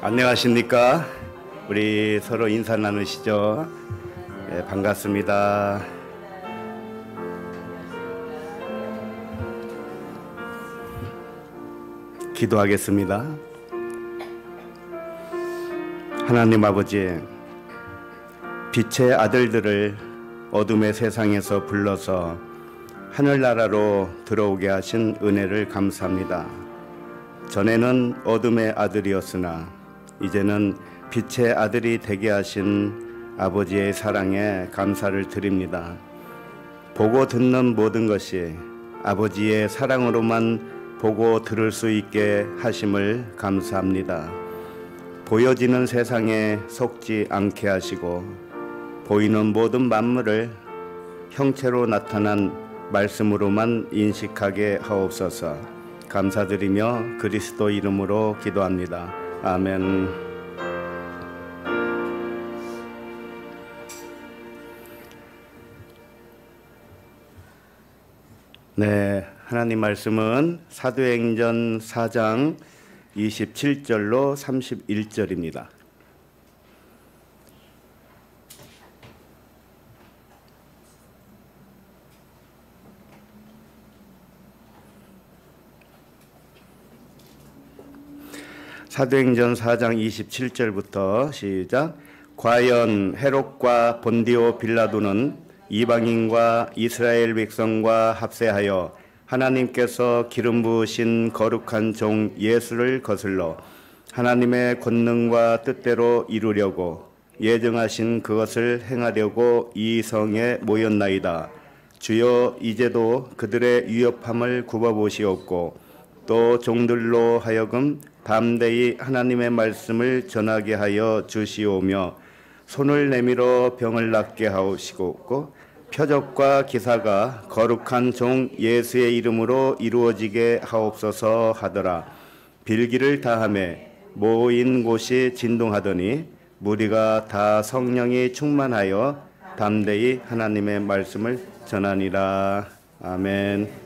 안녕하십니까? 우리 서로 인사 나누시죠? 네, 반갑습니다. 기도하겠습니다. 하나님 아버지, 빛의 아들들을 어둠의 세상에서 불러서 하늘나라로 들어오게 하신 은혜를 감사합니다. 전에는 어둠의 아들이었으나 이제는 빛의 아들이 되게 하신 아버지의 사랑에 감사를 드립니다. 보고 듣는 모든 것이 아버지의 사랑으로만 보고 들을 수 있게 하심을 감사합니다. 보여지는 세상에 속지 않게 하시고 보이는 모든 만물을 형체로 나타난 말씀으로만 인식하게 하옵소서. 감사드리며 그리스도 이름으로 기도합니다. 아멘. 네, 하나님 말씀은 사도행전 4장 27절로 31절입니다. 사도행전 4장 27절부터 시작. 과연 헤롯과 본디오 빌라도는 이방인과 이스라엘 백성과 합세하여 하나님께서 기름 부으신 거룩한 종 예수를 거슬러 하나님의 권능과 뜻대로 이루려고 예정하신 그것을 행하려고 이 성에 모였나이다. 주여, 이제도 그들의 위협함을 굽어보시옵고 또 종들로 하여금 담대히 하나님의 말씀을 전하게 하여 주시오며 손을 내밀어 병을 낫게 하옵시고 표적과 기사가 거룩한 종 예수의 이름으로 이루어지게 하옵소서 하더라. 빌기를 다하매 모인 곳이 진동하더니 무리가 다 성령이 충만하여 담대히 하나님의 말씀을 전하니라. 아멘.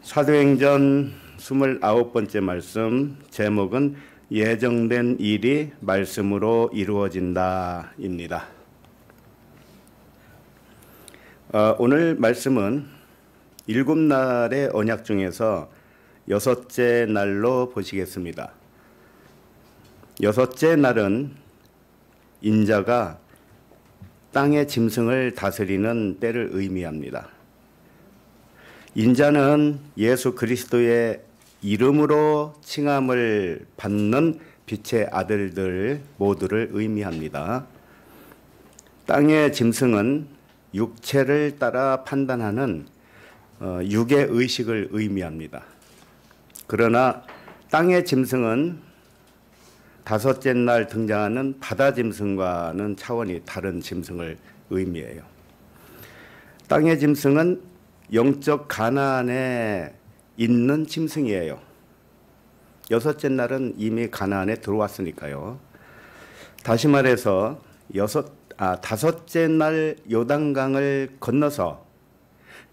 사도행전 29번째 말씀, 제목은 예정된 일이 말씀으로 이루어진다 입니다. 오늘 말씀은 7날의 언약 중에서 6째 날로 보시겠습니다. 6째 날은 인자가 땅의 짐승을 다스리는 때를 의미합니다. 인자는 예수 그리스도의 이름으로 칭함을 받는 빛의 아들들 모두를 의미합니다. 땅의 짐승은 육체를 따라 판단하는 육의 의식을 의미합니다. 그러나 땅의 짐승은 5째 날 등장하는 바다 짐승과는 차원이 다른 짐승을 의미해요. 땅의 짐승은 영적 가나안에 있는 짐승이에요. 6째 날은 이미 가나안에 들어왔으니까요. 다시 말해서 5째 날 요단강을 건너서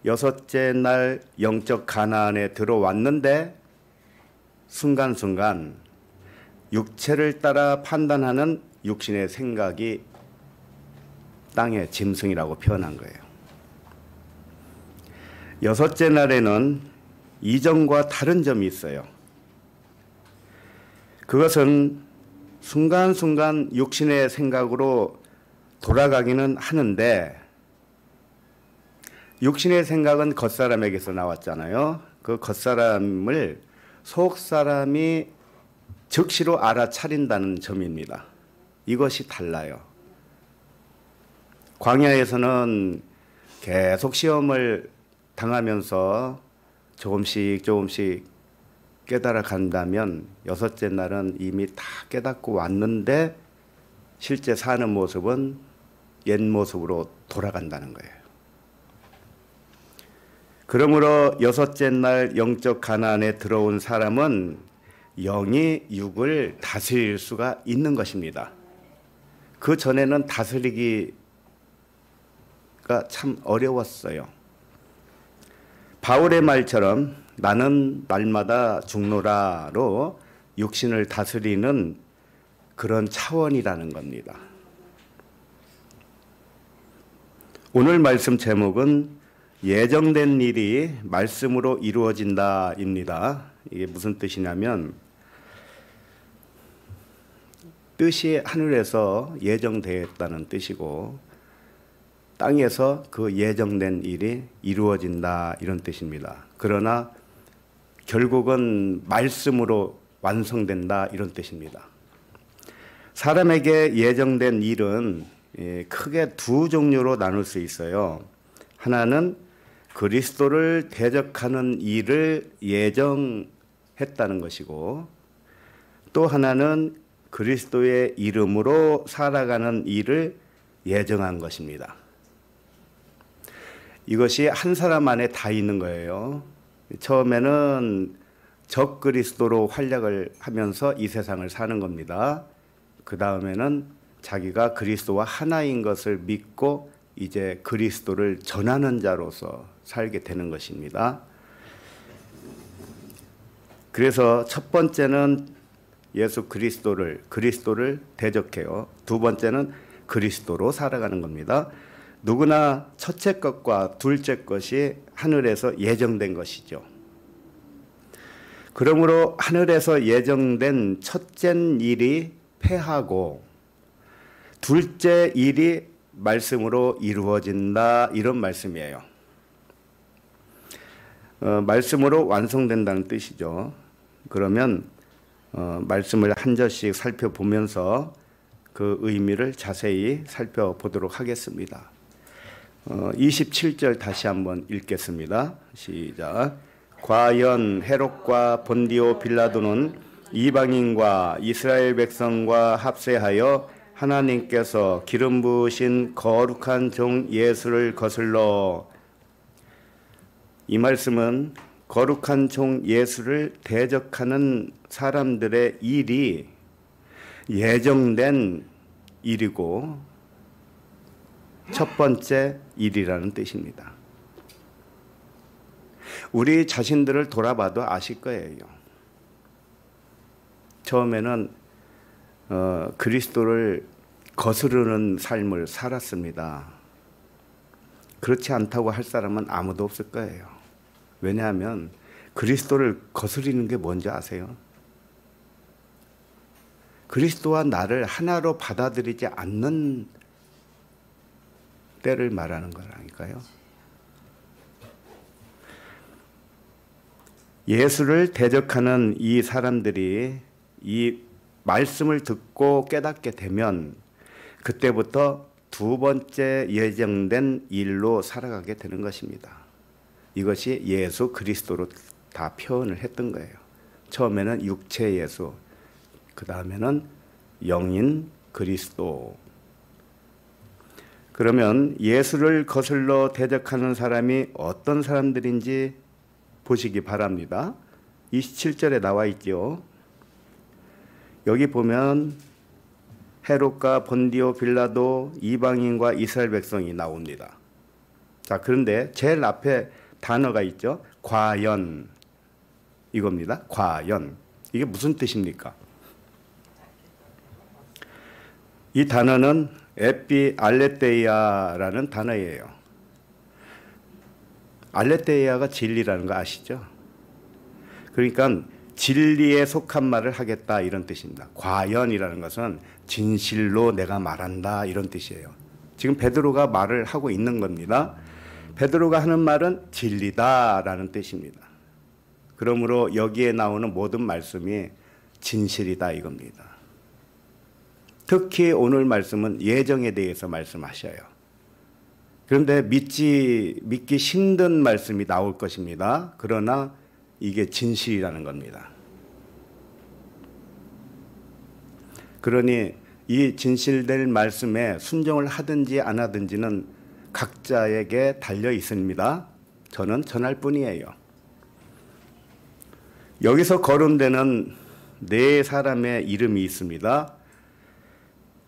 6째 날 영적 가나안에 들어왔는데 순간순간 육체를 따라 판단하는 육신의 생각이 땅의 짐승이라고 표현한 거예요. 6째 날에는 이전과 다른 점이 있어요. 그것은 순간순간 육신의 생각으로 돌아가기는 하는데 육신의 생각은 겉사람에게서 나왔잖아요. 그 겉사람을 속사람이 즉시로 알아차린다는 점입니다. 이것이 달라요. 광야에서는 계속 시험을 당하면서 조금씩 깨달아 간다면 6째 날은 이미 다 깨닫고 왔는데 실제 사는 모습은 옛 모습으로 돌아간다는 거예요. 그러므로 6째 날 영적 가나안에 들어온 사람은 영이 육을 다스릴 수가 있는 것입니다. 그 전에는 다스리기가 참 어려웠어요. 바울의 말처럼 나는 날마다 죽노라로 육신을 다스리는 그런 차원이라는 겁니다. 오늘 말씀 제목은 예정된 일이 말씀으로 이루어진다입니다. 이게 무슨 뜻이냐면 뜻이 하늘에서 예정되었다는 뜻이고 땅에서 그 예정된 일이 이루어진다 이런 뜻입니다. 그러나 결국은 말씀으로 완성된다 이런 뜻입니다. 사람에게 예정된 일은 크게 두 종류로 나눌 수 있어요. 하나는 그리스도를 대적하는 일을 예정했다는 것이고 또 하나는 그리스도의 이름으로 살아가는 일을 예정한 것입니다. 이것이 한 사람 안에 다 있는 거예요. 처음에는 적 그리스도로 활약을 하면서 이 세상을 사는 겁니다. 그 다음에는 자기가 그리스도와 하나인 것을 믿고 이제 그리스도를 전하는 자로서 살게 되는 것입니다. 그래서 첫 번째는 예수 그리스도를 대적해요. 두 번째는 그리스도로 살아가는 겁니다. 누구나 첫째 것과 둘째 것이 하늘에서 예정된 것이죠. 그러므로 하늘에서 예정된 첫째 일이 패하고 둘째 일이 말씀으로 이루어진다 이런 말씀이에요. 말씀으로 완성된다는 뜻이죠. 그러면 말씀을 한 절씩 살펴보면서 그 의미를 자세히 살펴보도록 하겠습니다. 27절 다시 한번 읽겠습니다. 시작. 과연 헤롯과 본디오 빌라도는 이방인과 이스라엘 백성과 합세하여 하나님께서 기름 부으신 거룩한 종 예수를 거슬러, 이 말씀은 거룩한 종 예수를 대적하는 사람들의 일이 예정된 일이고 첫 번째 일이라는 뜻입니다. 우리 자신들을 돌아봐도 아실 거예요. 처음에는 그리스도를 거스르는 삶을 살았습니다. 그렇지 않다고 할 사람은 아무도 없을 거예요. 왜냐하면 그리스도를 거스리는 게 뭔지 아세요? 그리스도와 나를 하나로 받아들이지 않는 때를 말하는 거라니까요. 예수를 대적하는 이 사람들이 이 말씀을 듣고 깨닫게 되면 그때부터 두 번째 예정된 일로 살아가게 되는 것입니다. 이것이 예수 그리스도로 다 표현을 했던 거예요. 처음에는 육체 예수, 그 다음에는 영인 그리스도. 그러면 예수를 거슬러 대적하는 사람이 어떤 사람들인지 보시기 바랍니다. 27절에 나와 있죠. 여기 보면 헤롯과 본디오 빌라도 이방인과 이스라엘 백성이 나옵니다. 자, 그런데 제일 앞에 단어가 있죠. 과연, 이겁니다. 과연. 이게 무슨 뜻입니까? 이 단어는 에피 알레테이아라는 단어예요. 알레테이아가 진리라는 거 아시죠? 그러니까 진리에 속한 말을 하겠다 이런 뜻입니다. 과연이라는 것은 진실로 내가 말한다 이런 뜻이에요. 지금 베드로가 말을 하고 있는 겁니다. 베드로가 하는 말은 진리다라는 뜻입니다. 그러므로 여기에 나오는 모든 말씀이 진실이다 이겁니다. 특히 오늘 말씀은 예정에 대해서 말씀하셔요. 그런데 믿기 힘든 말씀이 나올 것입니다. 그러나 이게 진실이라는 겁니다. 그러니 이 진실될 말씀에 순종을 하든지 안 하든지는 각자에게 달려 있습니다. 저는 전할 뿐이에요. 여기서 거론되는 네 사람의 이름이 있습니다.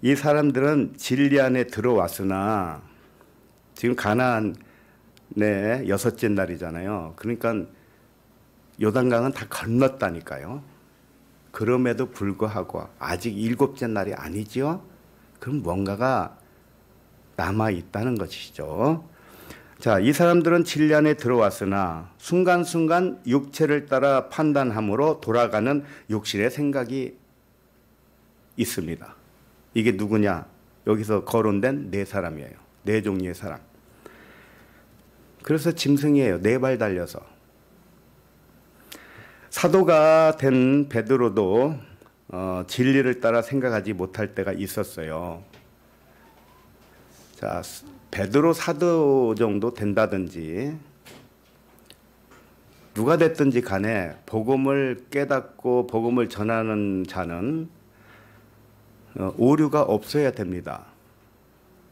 이 사람들은 진리 안에 들어왔으나 지금 가나안의 여섯째 날이잖아요. 그러니까 요단강은 다 건넜다니까요. 그럼에도 불구하고 아직 일곱째 날이 아니지요? 그럼 뭔가가 남아 있다는 것이죠. 자, 이 사람들은 진리 안에 들어왔으나 순간순간 육체를 따라 판단함으로 돌아가는 육신의 생각이 있습니다. 이게 누구냐? 여기서 거론된 네 사람이에요. 네 종류의 사람. 그래서 짐승이에요. 네 발 달려서. 사도가 된 베드로도 진리를 따라 생각하지 못할 때가 있었어요. 자, 베드로 사도 정도 된다든지 누가 됐든지 간에 복음을 깨닫고 복음을 전하는 자는 오류가 없어야 됩니다.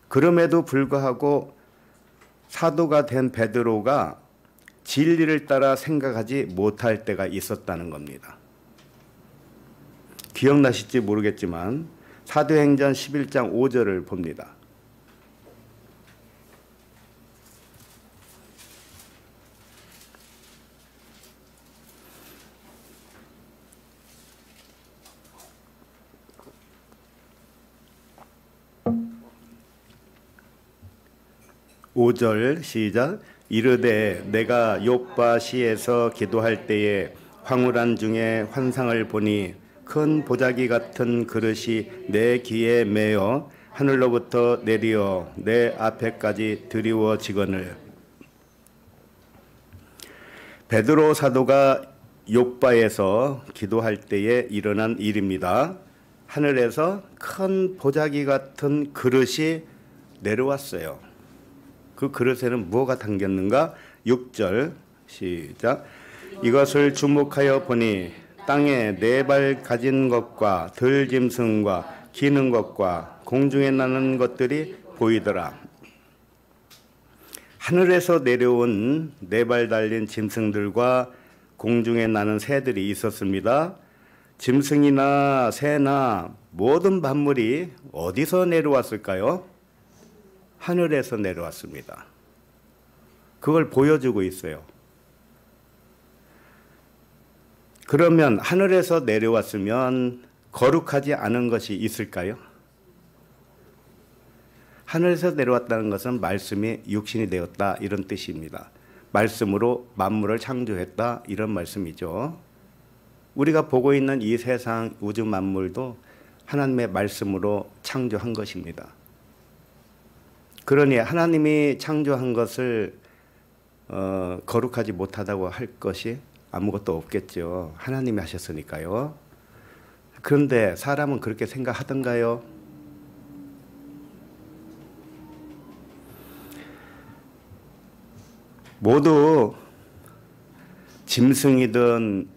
그럼에도 불구하고 사도가 된 베드로가 진리를 따라 생각하지 못할 때가 있었다는 겁니다. 기억나실지 모르겠지만 사도행전 11장 5절을 봅니다. 오절 시작. 이르되 내가 욥바시에서 기도할 때에 황홀한 중에 환상을 보니 큰 보자기 같은 그릇이 내 귀에 매어 하늘로부터 내리어 내 앞에까지 드리워지거늘. 베드로 사도가 욥바에서 기도할 때에 일어난 일입니다. 하늘에서 큰 보자기 같은 그릇이 내려왔어요. 그 그릇에는 뭐가 담겼는가? 6절 시작. 이것을 주목하여 보니 땅에 네 발 가진 것과 들짐승과 기는 것과 공중에 나는 것들이 보이더라. 하늘에서 내려온 네 발 달린 짐승들과 공중에 나는 새들이 있었습니다. 짐승이나 새나 모든 만물이 어디서 내려왔을까요? 하늘에서 내려왔습니다. 그걸 보여주고 있어요. 그러면 하늘에서 내려왔으면 거룩하지 않은 것이 있을까요? 하늘에서 내려왔다는 것은 말씀이 육신이 되었다 이런 뜻입니다. 말씀으로 만물을 창조했다 이런 말씀이죠. 우리가 보고 있는 이 세상 우주 만물도 하나님의 말씀으로 창조한 것입니다. 그러니 하나님이 창조한 것을 거룩하지 못하다고 할 것이 아무것도 없겠죠. 하나님이 하셨으니까요. 그런데 사람은 그렇게 생각하던가요? 모두 짐승이든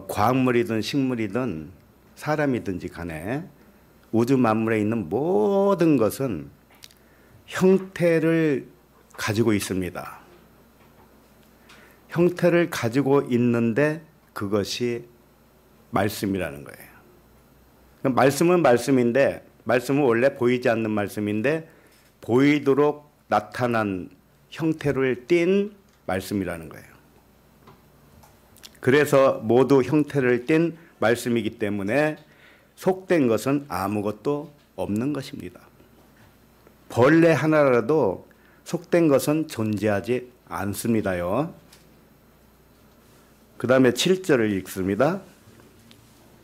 과학물이든 식물이든 사람이든지 간에 우주 만물에 있는 모든 것은 형태를 가지고 있습니다. 형태를 가지고 있는데 그것이 말씀이라는 거예요. 말씀은 말씀인데, 말씀은 원래 보이지 않는 말씀인데 보이도록 나타난 형태를 띤 말씀이라는 거예요. 그래서 모두 형태를 띤 말씀이기 때문에 속된 것은 아무것도 없는 것입니다. 벌레 하나라도 속된 것은 존재하지 않습니다요. 그 다음에 7절을 읽습니다.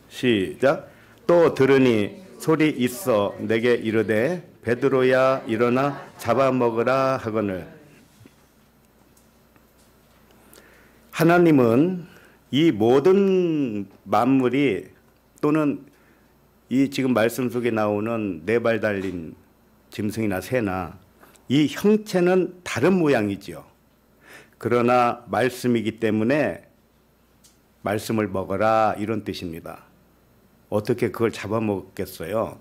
시작. 또 들으니 소리 있어 내게 이르되 베드로야 일어나 잡아먹으라 하거늘. 하나님은 이 모든 만물이 또는 이 지금 말씀 속에 나오는 네 발 달린 짐승이나 새나 이 형체는 다른 모양이지요. 그러나 말씀이기 때문에 말씀을 먹어라 이런 뜻입니다. 어떻게 그걸 잡아먹겠어요?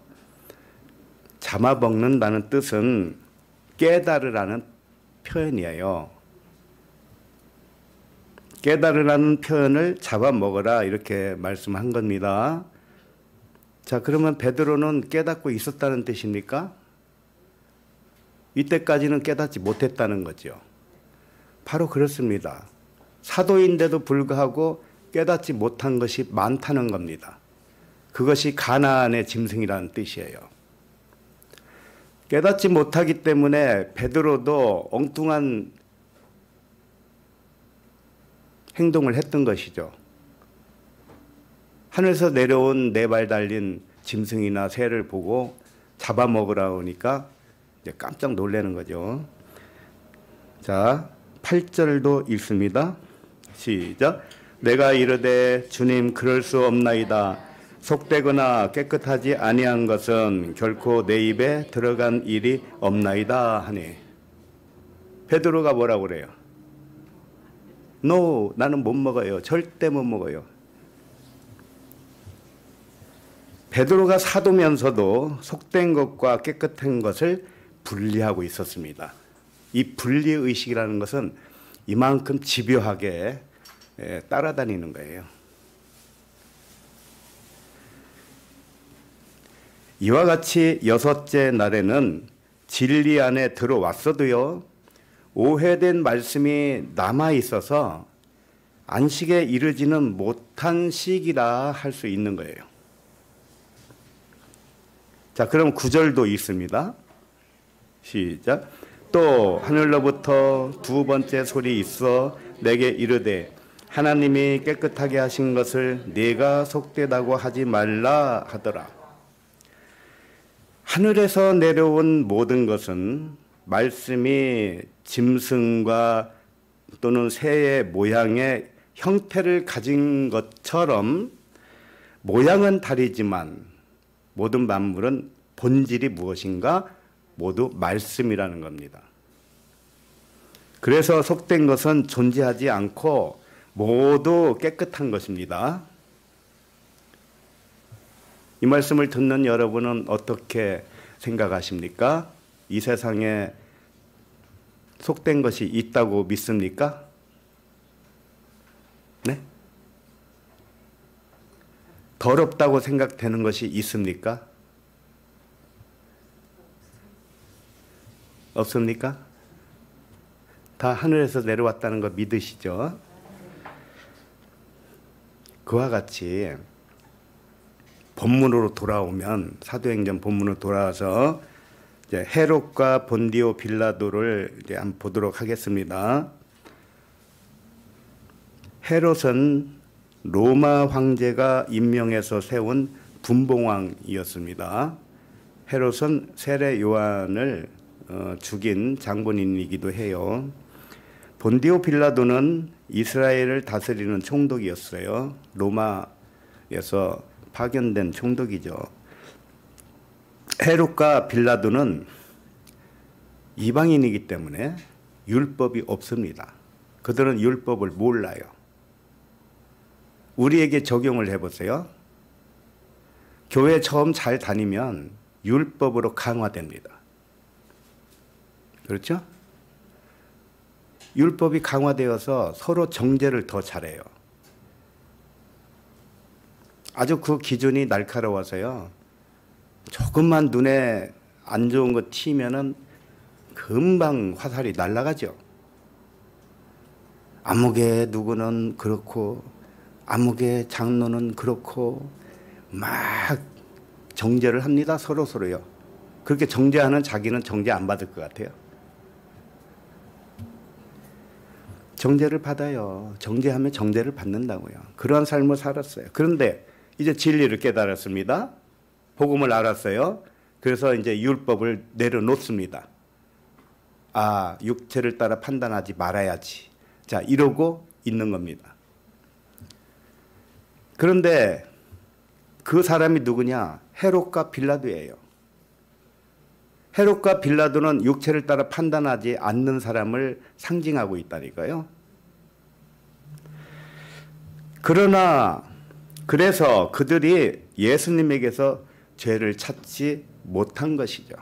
잡아먹는다는 뜻은 깨달으라는 표현이에요. 깨달으라는 표현을 잡아먹어라 이렇게 말씀한 겁니다. 자, 그러면 베드로는 깨닫고 있었다는 뜻입니까? 이때까지는 깨닫지 못했다는 거죠. 바로 그렇습니다. 사도인데도 불구하고 깨닫지 못한 것이 많다는 겁니다. 그것이 가나안의 짐승이라는 뜻이에요. 깨닫지 못하기 때문에 베드로도 엉뚱한 행동을 했던 것이죠. 하늘에서 내려온 4발 달린 짐승이나 새를 보고 잡아먹으라 하니까 이제 깜짝 놀라는 거죠. 자, 8절도 읽습니다. 시작. 내가 이르되 주님 그럴 수 없나이다. 속되거나 깨끗하지 아니한 것은 결코 내 입에 들어간 일이 없나이다 하니. 베드로가 뭐라고 그래요? No, 나는 못 먹어요. 절대 못 먹어요. 베드로가 사도면서도 속된 것과 깨끗한 것을 분리하고 있었습니다. 이 분리의식이라는 것은 이만큼 집요하게 따라다니는 거예요. 이와 같이 6째 날에는 진리 안에 들어왔어도요, 오해된 말씀이 남아 있어서 안식에 이르지는 못한 시기라 할 수 있는 거예요. 자, 그럼 9절도 있습니다. 시작. 또 하늘로부터 2번째 소리 있어 내게 이르되 하나님이 깨끗하게 하신 것을 네가 속되다고 하지 말라 하더라. 하늘에서 내려온 모든 것은 말씀이 짐승과 또는 새의 모양의 형태를 가진 것처럼 모양은 다르지만 모든 만물은 본질이 무엇인가? 모두 말씀이라는 겁니다. 그래서 속된 것은 존재하지 않고 모두 깨끗한 것입니다. 이 말씀을 듣는 여러분은 어떻게 생각하십니까? 이 세상에 속된 것이 있다고 믿습니까? 네? 더럽다고 생각되는 것이 있습니까? 없습니까? 다 하늘에서 내려왔다는 거 믿으시죠? 그와 같이 본문으로 돌아오면, 사도행전 본문으로 돌아와서 이제 헤롯과 본디오 빌라도를 이제 한번 보도록 하겠습니다. 헤롯은 로마 황제가 임명해서 세운 분봉왕이었습니다. 헤롯은 세례 요한을 죽인 장본인이기도 해요. 본디오 빌라도는 이스라엘을 다스리는 총독이었어요. 로마에서 파견된 총독이죠. 헤롯과 빌라도는 이방인이기 때문에 율법이 없습니다. 그들은 율법을 몰라요. 우리에게 적용을 해보세요. 교회 처음 잘 다니면 율법으로 강화됩니다. 그렇죠? 율법이 강화되어서 서로 정죄를 더 잘해요. 아주 그 기준이 날카로워서요. 조금만 눈에 안 좋은 거 튀면은 금방 화살이 날아가죠. 아무개 누구는 그렇고 아무개 장로는 그렇고 막 정죄를 합니다. 서로서로요. 그렇게 정죄하는 자기는 정죄 안 받을 것 같아요. 정죄를 받아요. 정죄하면 정죄를 받는다고요. 그러한 삶을 살았어요. 그런데 이제 진리를 깨달았습니다. 복음을 알았어요. 그래서 이제 율법을 내려놓습니다. 아, 육체를 따라 판단하지 말아야지. 자, 이러고 있는 겁니다. 그런데 그 사람이 누구냐? 헤롯과 빌라도예요. 헤롯과 빌라도는 육체를 따라 판단하지 않는 사람을 상징하고 있다니까요. 그러나 그래서 그들이 예수님에게서 죄를 찾지 못한 것이죠.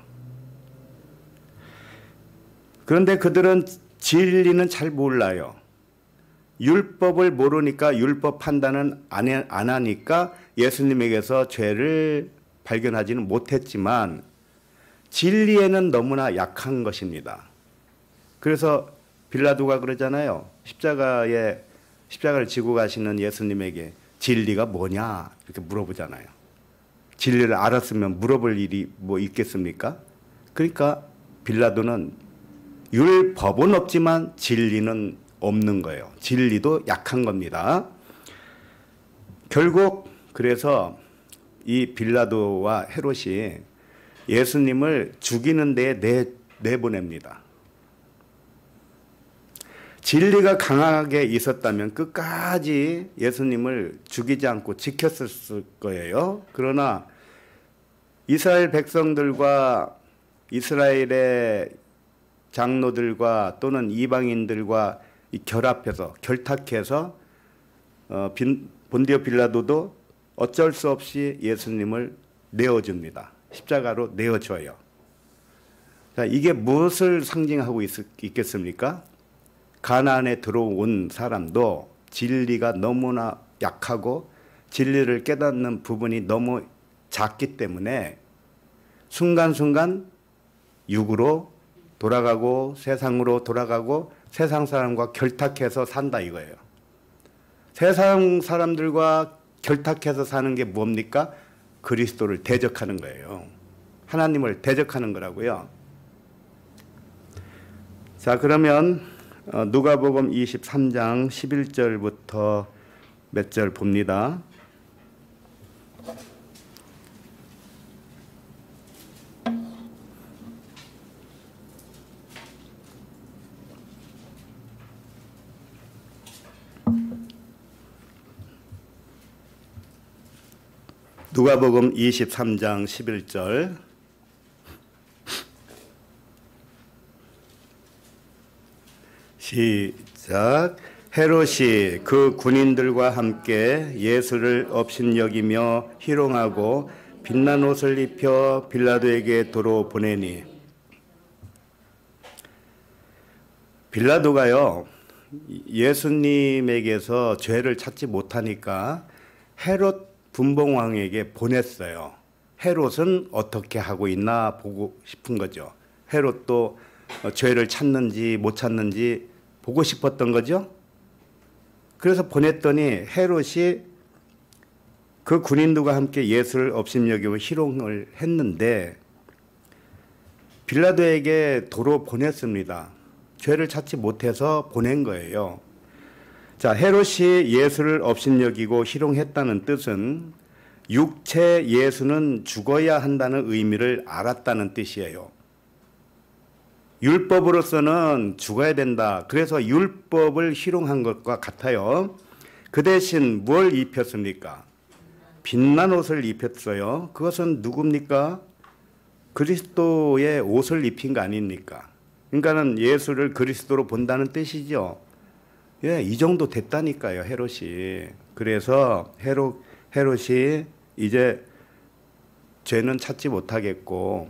그런데 그들은 진리는 잘 몰라요. 율법을 모르니까 율법 판단은 안 하니까 예수님에게서 죄를 발견하지는 못했지만 진리에는 너무나 약한 것입니다. 그래서 빌라도가 그러잖아요. 십자가에 십자가를 지고 가시는 예수님에게 진리가 뭐냐 이렇게 물어보잖아요. 진리를 알았으면 물어볼 일이 뭐 있겠습니까? 그러니까 빌라도는 율법은 없지만 진리는 없는 거예요. 진리도 약한 겁니다. 결국 그래서 이 빌라도와 헤롯이 예수님을 죽이는 데에 내보냅니다. 진리가 강하게 있었다면 끝까지 예수님을 죽이지 않고 지켰을 거예요. 그러나 이스라엘 백성들과 이스라엘의 장로들과 또는 이방인들과 결탁해서 본디오 빌라도도 어쩔 수 없이 예수님을 내어줍니다. 십자가로 내어줘요. 자, 이게 무엇을 상징하고 있겠습니까? 가나안에 들어온 사람도 진리가 너무나 약하고 진리를 깨닫는 부분이 너무 작기 때문에 순간순간 육으로 돌아가고 세상으로 돌아가고 세상 사람과 결탁해서 산다 이거예요. 세상 사람들과 결탁해서 사는 게 뭡니까? 그리스도를 대적하는 거예요. 하나님을 대적하는 거라고요. 자, 그러면 누가복음 23장 11절부터 몇 절 봅니다. 누가복음 23장 11절 시작. 헤롯이 그 군인들과 함께 예수를 업신여기며 희롱하고 빛난 옷을 입혀 빌라도에게 도로 보내니 빌라도가요 예수님에게서 죄를 찾지 못하니까 헤롯 분봉왕에게 보냈어요. 헤롯은 어떻게 하고 있나 보고 싶은 거죠. 헤롯도 죄를 찾는지 못 찾는지 보고 싶었던 거죠. 그래서 보냈더니 헤롯이 그 군인들과 함께 예수를 업신여기고 희롱을 했는데 빌라도에게 도로 보냈습니다. 죄를 찾지 못해서 보낸 거예요. 자, 헤롯이 예수를 업신여기고 희롱했다는 뜻은 육체 예수는 죽어야 한다는 의미를 알았다는 뜻이에요. 율법으로서는 죽어야 된다. 그래서 율법을 희롱한 것과 같아요. 그 대신 뭘 입혔습니까? 빛난 옷을 입혔어요. 그것은 누굽니까? 그리스도의 옷을 입힌 거 아닙니까? 그러니까는 예수를 그리스도로 본다는 뜻이죠. 예, 이 정도 됐다니까요, 헤롯이. 그래서 헤롯이 이제 죄는 찾지 못하겠고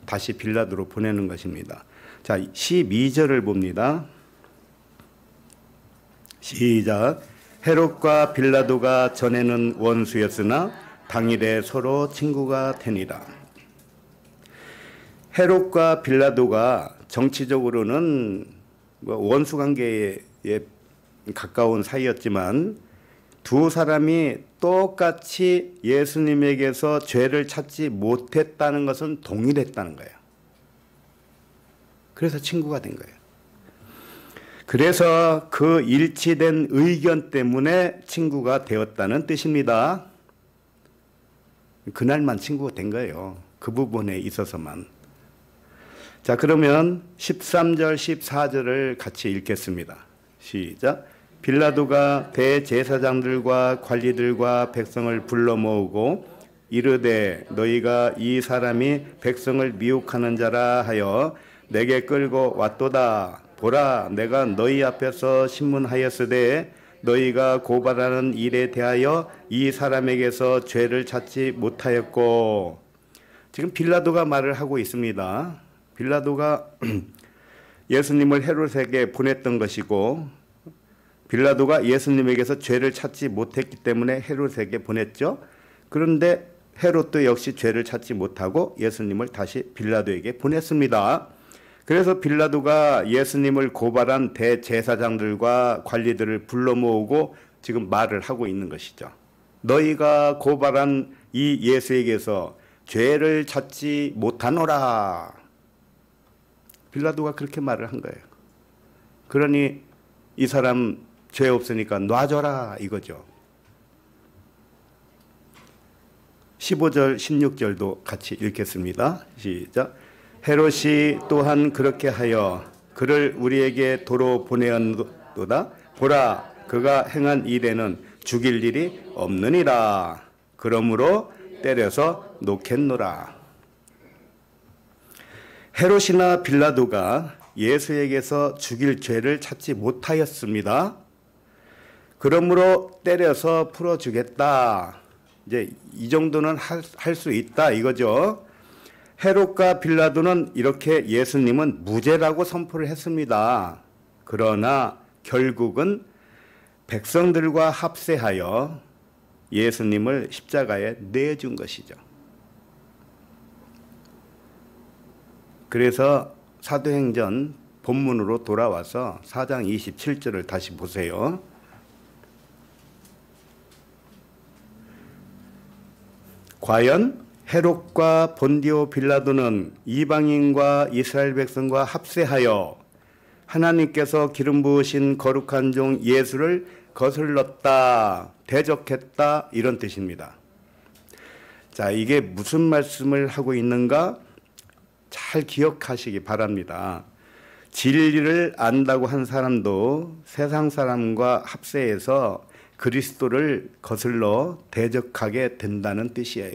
다시 빌라도로 보내는 것입니다. 자, 12절을 봅니다. 시작. 헤롯과 빌라도가 전에는 원수였으나 당일에 서로 친구가 되니라. 헤롯과 빌라도가 정치적으로는 원수 관계에 가까운 사이였지만 두 사람이 똑같이 예수님에게서 죄를 찾지 못했다는 것은 동일했다는 거예요. 그래서 친구가 된 거예요. 그래서 그 일치된 의견 때문에 친구가 되었다는 뜻입니다. 그날만 친구가 된 거예요. 그 부분에 있어서만. 자, 그러면 13절, 14절을 같이 읽겠습니다. 시작. 빌라도가 대제사장들과 관리들과 백성을 불러 모으고 이르되 너희가 이 사람이 백성을 미혹하는 자라 하여 내게 끌고 왔도다. 보라, 내가 너희 앞에서 신문하였으되 너희가 고발하는 일에 대하여 이 사람에게서 죄를 찾지 못하였고. 지금 빌라도가 말을 하고 있습니다. 빌라도가 예수님을 헤롯에게 보냈던 것이고 빌라도가 예수님에게서 죄를 찾지 못했기 때문에 헤롯에게 보냈죠. 그런데 헤롯도 역시 죄를 찾지 못하고 예수님을 다시 빌라도에게 보냈습니다. 그래서 빌라도가 예수님을 고발한 대제사장들과 관리들을 불러 모으고 지금 말을 하고 있는 것이죠. 너희가 고발한 이 예수에게서 죄를 찾지 못하노라. 빌라도가 그렇게 말을 한 거예요. 그러니 이 사람 죄 없으니까 놔줘라 이거죠. 15절 16절도 같이 읽겠습니다. 시작. 헤롯이 또한 그렇게 하여 그를 우리에게 도로 보내었도다. 보라, 그가 행한 일에는 죽일 일이 없느니라. 그러므로 때려서 놓겠노라. 헤롯이나 빌라도가 예수에게서 죽일 죄를 찾지 못하였습니다. 그러므로 때려서 풀어주겠다. 이제 이 정도는 할 수 있다 이거죠. 헤롯과 빌라도는 이렇게 예수님은 무죄라고 선포를 했습니다. 그러나 결국은 백성들과 합세하여 예수님을 십자가에 내준 것이죠. 그래서 사도행전 본문으로 돌아와서 4장 27절을 다시 보세요. 과연 헤롯과 본디오 빌라도는 이방인과 이스라엘 백성과 합세하여 하나님께서 기름 부으신 거룩한 종 예수를 거슬렀다, 대적했다 이런 뜻입니다. 자, 이게 무슨 말씀을 하고 있는가? 잘 기억하시기 바랍니다. 진리를 안다고 한 사람도 세상 사람과 합세해서 그리스도를 거슬러 대적하게 된다는 뜻이에요.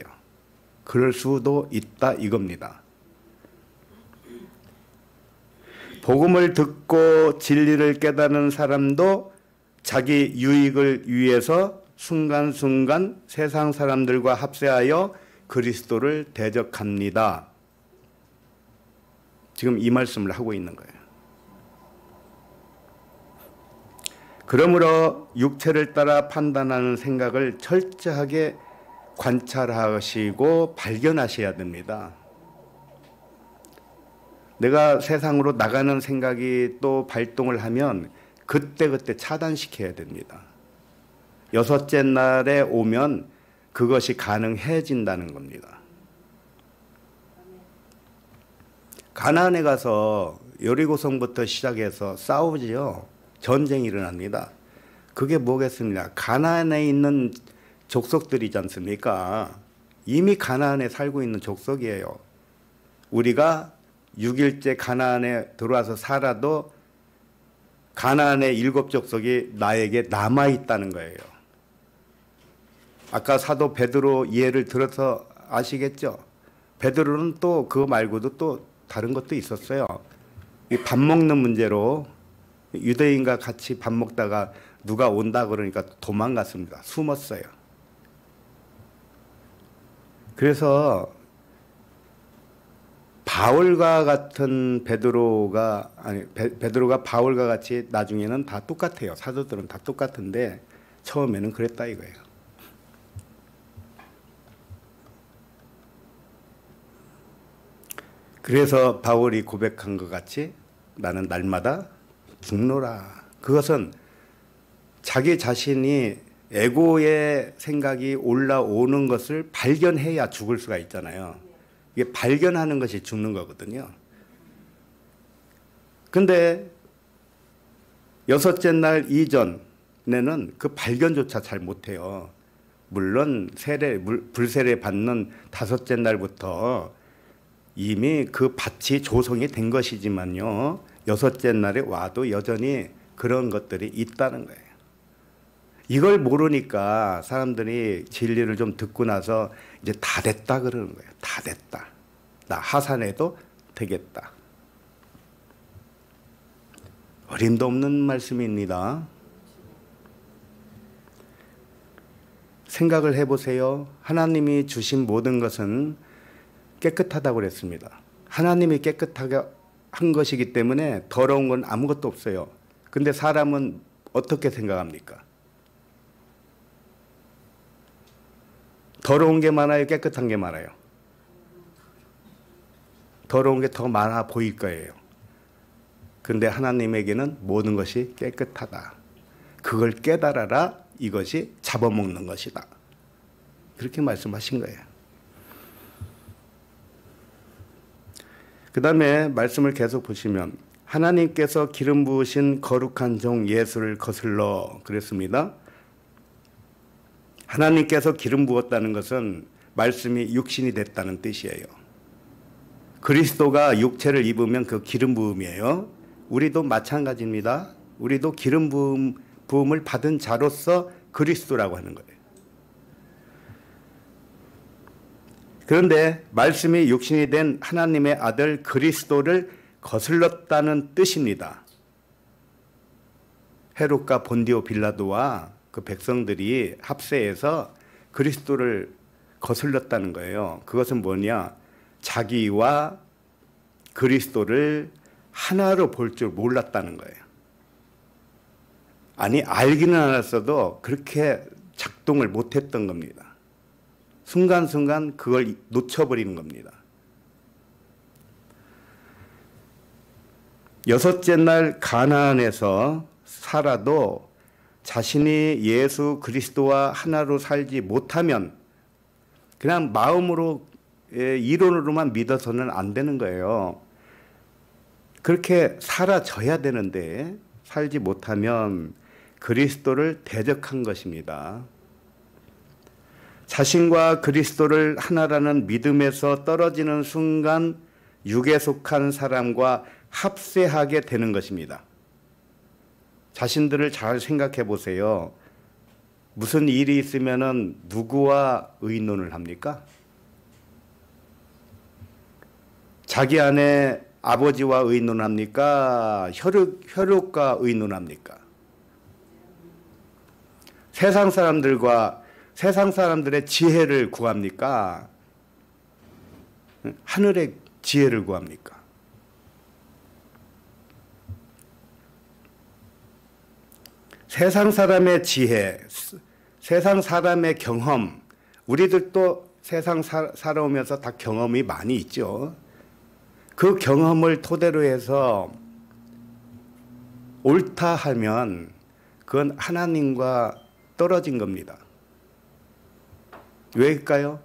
그럴 수도 있다 이겁니다. 복음을 듣고 진리를 깨닫는 사람도 자기 유익을 위해서 순간순간 세상 사람들과 합세하여 그리스도를 대적합니다. 지금 이 말씀을 하고 있는 거예요. 그러므로 육체를 따라 판단하는 생각을 철저하게 관찰하시고 발견하셔야 됩니다. 내가 세상으로 나가는 생각이 또 발동을 하면 그때그때 차단시켜야 됩니다. 여섯째 날에 오면 그것이 가능해진다는 겁니다. 가나안에 가서 여리고성부터 시작해서 싸우지요. 전쟁이 일어납니다. 그게 뭐겠습니까? 가나안에 있는 족속들이지 않습니까? 이미 가나안에 살고 있는 족속이에요. 우리가 6일째 가나안에 들어와서 살아도 가나안의 7족속이 나에게 남아있다는 거예요. 아까 사도 베드로 예를 들어서 아시겠죠? 베드로는 또 그거 말고도 또 다른 것도 있었어요. 밥 먹는 문제로 유대인과 같이 밥 먹다가 누가 온다 그러니까 도망갔습니다. 숨었어요. 그래서 바울과 같은 베드로가 바울과 같이 나중에는 다 똑같아요. 사도들은 다 똑같은데 처음에는 그랬다 이거예요. 그래서 바울이 고백한 것 같이 나는 날마다 죽노라. 그것은 자기 자신이 에고의 생각이 올라오는 것을 발견해야 죽을 수가 있잖아요. 이게 발견하는 것이 죽는 거거든요. 근데 여섯째 날 이전에는 그 발견조차 잘 못해요. 물론 불세례 받는 다섯째 날부터 이미 그 밭이 조성이 된 것이지만요. 여섯째 날에 와도 여전히 그런 것들이 있다는 거예요. 이걸 모르니까 사람들이 진리를 좀 듣고 나서 이제 다 됐다 그러는 거예요. 다 됐다. 나 하산해도 되겠다. 어림도 없는 말씀입니다. 생각을 해보세요. 하나님이 주신 모든 것은 깨끗하다고 그랬습니다. 하나님이 깨끗하게 한 것이기 때문에 더러운 건 아무것도 없어요. 근데 사람은 어떻게 생각합니까? 더러운 게 많아요? 깨끗한 게 많아요? 더러운 게 더 많아 보일 거예요. 그런데 하나님에게는 모든 것이 깨끗하다. 그걸 깨달아라. 이것이 잡아먹는 것이다. 그렇게 말씀하신 거예요. 그 다음에 말씀을 계속 보시면 하나님께서 기름 부으신 거룩한 종 예수를 거슬러 그랬습니다. 하나님께서 기름 부었다는 것은 말씀이 육신이 됐다는 뜻이에요. 그리스도가 육체를 입으면 그 기름 부음이에요. 우리도 마찬가지입니다. 우리도 기름 부음을 받은 자로서 그리스도라고 하는 거예요. 그런데 말씀이 육신이 된 하나님의 아들 그리스도를 거슬렀다는 뜻입니다. 헤롯과 본디오 빌라도와 그 백성들이 합세해서 그리스도를 거슬렀다는 거예요. 그것은 뭐냐? 자기와 그리스도를 하나로 볼 줄 몰랐다는 거예요. 아니, 알기는 알았어도 그렇게 작동을 못했던 겁니다. 순간순간 그걸 놓쳐버리는 겁니다. 여섯째 날 가나안에서 살아도 자신이 예수 그리스도와 하나로 살지 못하면 그냥 마음으로 이론으로만 믿어서는 안 되는 거예요. 그렇게 살아져야 되는데 살지 못하면 그리스도를 대적한 것입니다. 자신과 그리스도를 하나라는 믿음에서 떨어지는 순간 육에 속한 사람과 합세하게 되는 것입니다. 자신들을 잘 생각해 보세요. 무슨 일이 있으면은 누구와 의논을 합니까? 자기 안에 아버지와 의논합니까? 혈육과 의논합니까? 세상 사람들의 지혜를 구합니까? 하늘의 지혜를 구합니까? 세상 사람의 지혜, 세상 사람의 경험, 우리들도 세상 살아오면서 다 경험이 많이 있죠. 그 경험을 토대로 해서 옳다 하면 그건 하나님과 떨어진 겁니다. 왜일까요?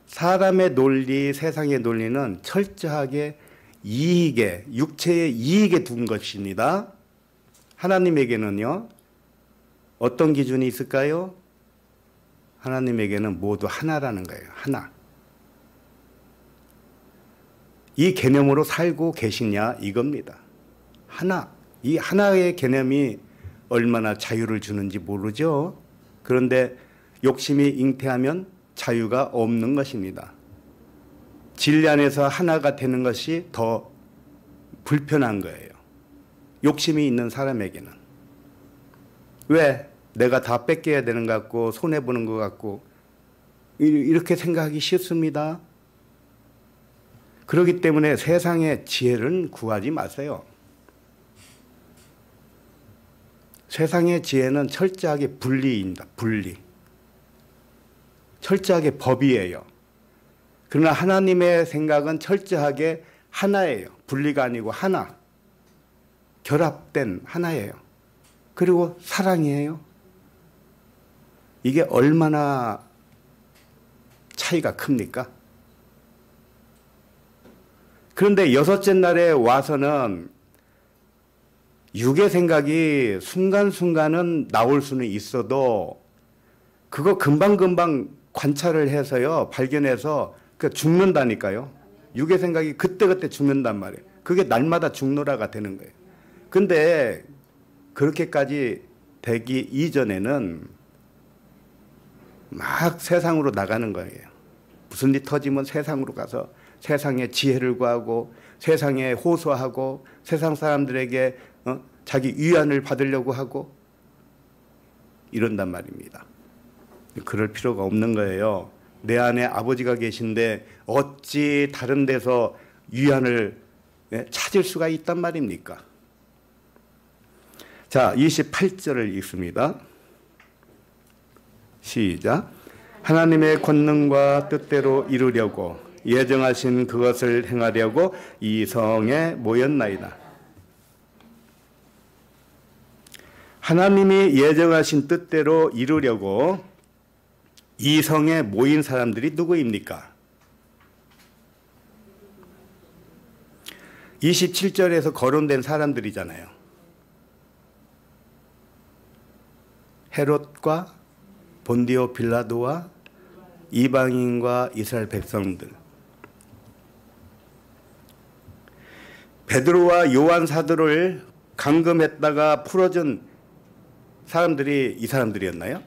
사람의 논리, 세상의 논리는 철저하게 이익에, 육체의 이익에 둔 것입니다. 하나님에게는요, 어떤 기준이 있을까요? 하나님에게는 모두 하나라는 거예요. 하나. 이 개념으로 살고 계시냐 이겁니다. 하나. 이 하나의 개념이 얼마나 자유를 주는지 모르죠. 그런데 욕심이 잉태하면 자유가 없는 것입니다. 진리 안에서 하나가 되는 것이 더 불편한 거예요. 욕심이 있는 사람에게는. 왜? 내가 다 뺏겨야 되는 것 같고 손해보는 것 같고 이렇게 생각하기 쉽습니다. 그렇기 때문에 세상의 지혜를 구하지 마세요. 세상의 지혜는 철저하게 분리입니다. 분리. 철저하게 법이에요. 그러나 하나님의 생각은 철저하게 하나예요. 분리가 아니고 하나. 결합된 하나예요. 그리고 사랑이에요. 이게 얼마나 차이가 큽니까? 그런데 여섯째 날에 와서는 육의 생각이 순간순간은 나올 수는 있어도 그거 금방금방 관찰을 해서요, 발견해서 죽는다니까요. 육의 생각이 그때그때 죽는단 말이에요. 그게 날마다 죽노라가 되는 거예요. 근데 그렇게까지 되기 이전에는 막 세상으로 나가는 거예요. 무슨 일 터지면 세상으로 가서 세상의 지혜를 구하고 세상에 호소하고 세상 사람들에게 자기 위안을 받으려고 하고 이런단 말입니다. 그럴 필요가 없는 거예요. 내 안에 아버지가 계신데 어찌 다른 데서 위안을 찾을 수가 있단 말입니까? 자, 28절을 읽습니다. 시작. 하나님의 권능과 뜻대로 이루려고 예정하신 그것을 행하려고 이 성에 모였나이다. 하나님이 예정하신 뜻대로 이루려고 이 성에 모인 사람들이 누구입니까? 27절에서 거론된 사람들이잖아요. 헤롯과 본디오 빌라도와 이방인과 이스라엘 백성들. 베드로와 요한 사도를 감금했다가 풀어준 사람들이 이 사람들이었나요?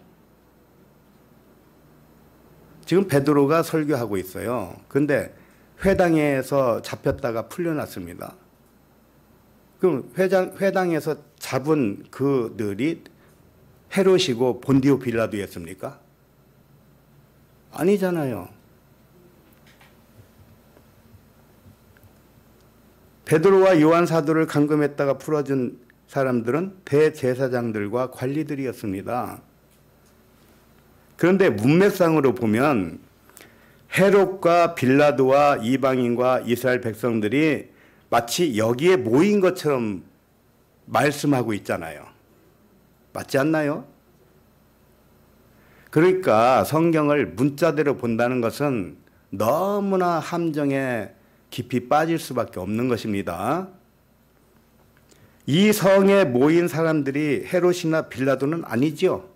지금 베드로가 설교하고 있어요. 그런데 회당에서 잡혔다가 풀려났습니다. 그럼 회당에서 잡은 그들이 헤롯이고 본디오 빌라도였습니까? 아니잖아요. 베드로와 요한 사도를 감금했다가 풀어준 사람들은 대제사장들과 관리들이었습니다. 그런데 문맥상으로 보면 헤롯과 빌라도와 이방인과 이스라엘 백성들이 마치 여기에 모인 것처럼 말씀하고 있잖아요. 맞지 않나요? 그러니까 성경을 문자대로 본다는 것은 너무나 함정에 깊이 빠질 수밖에 없는 것입니다. 이 성에 모인 사람들이 헤롯이나 빌라도는 아니죠.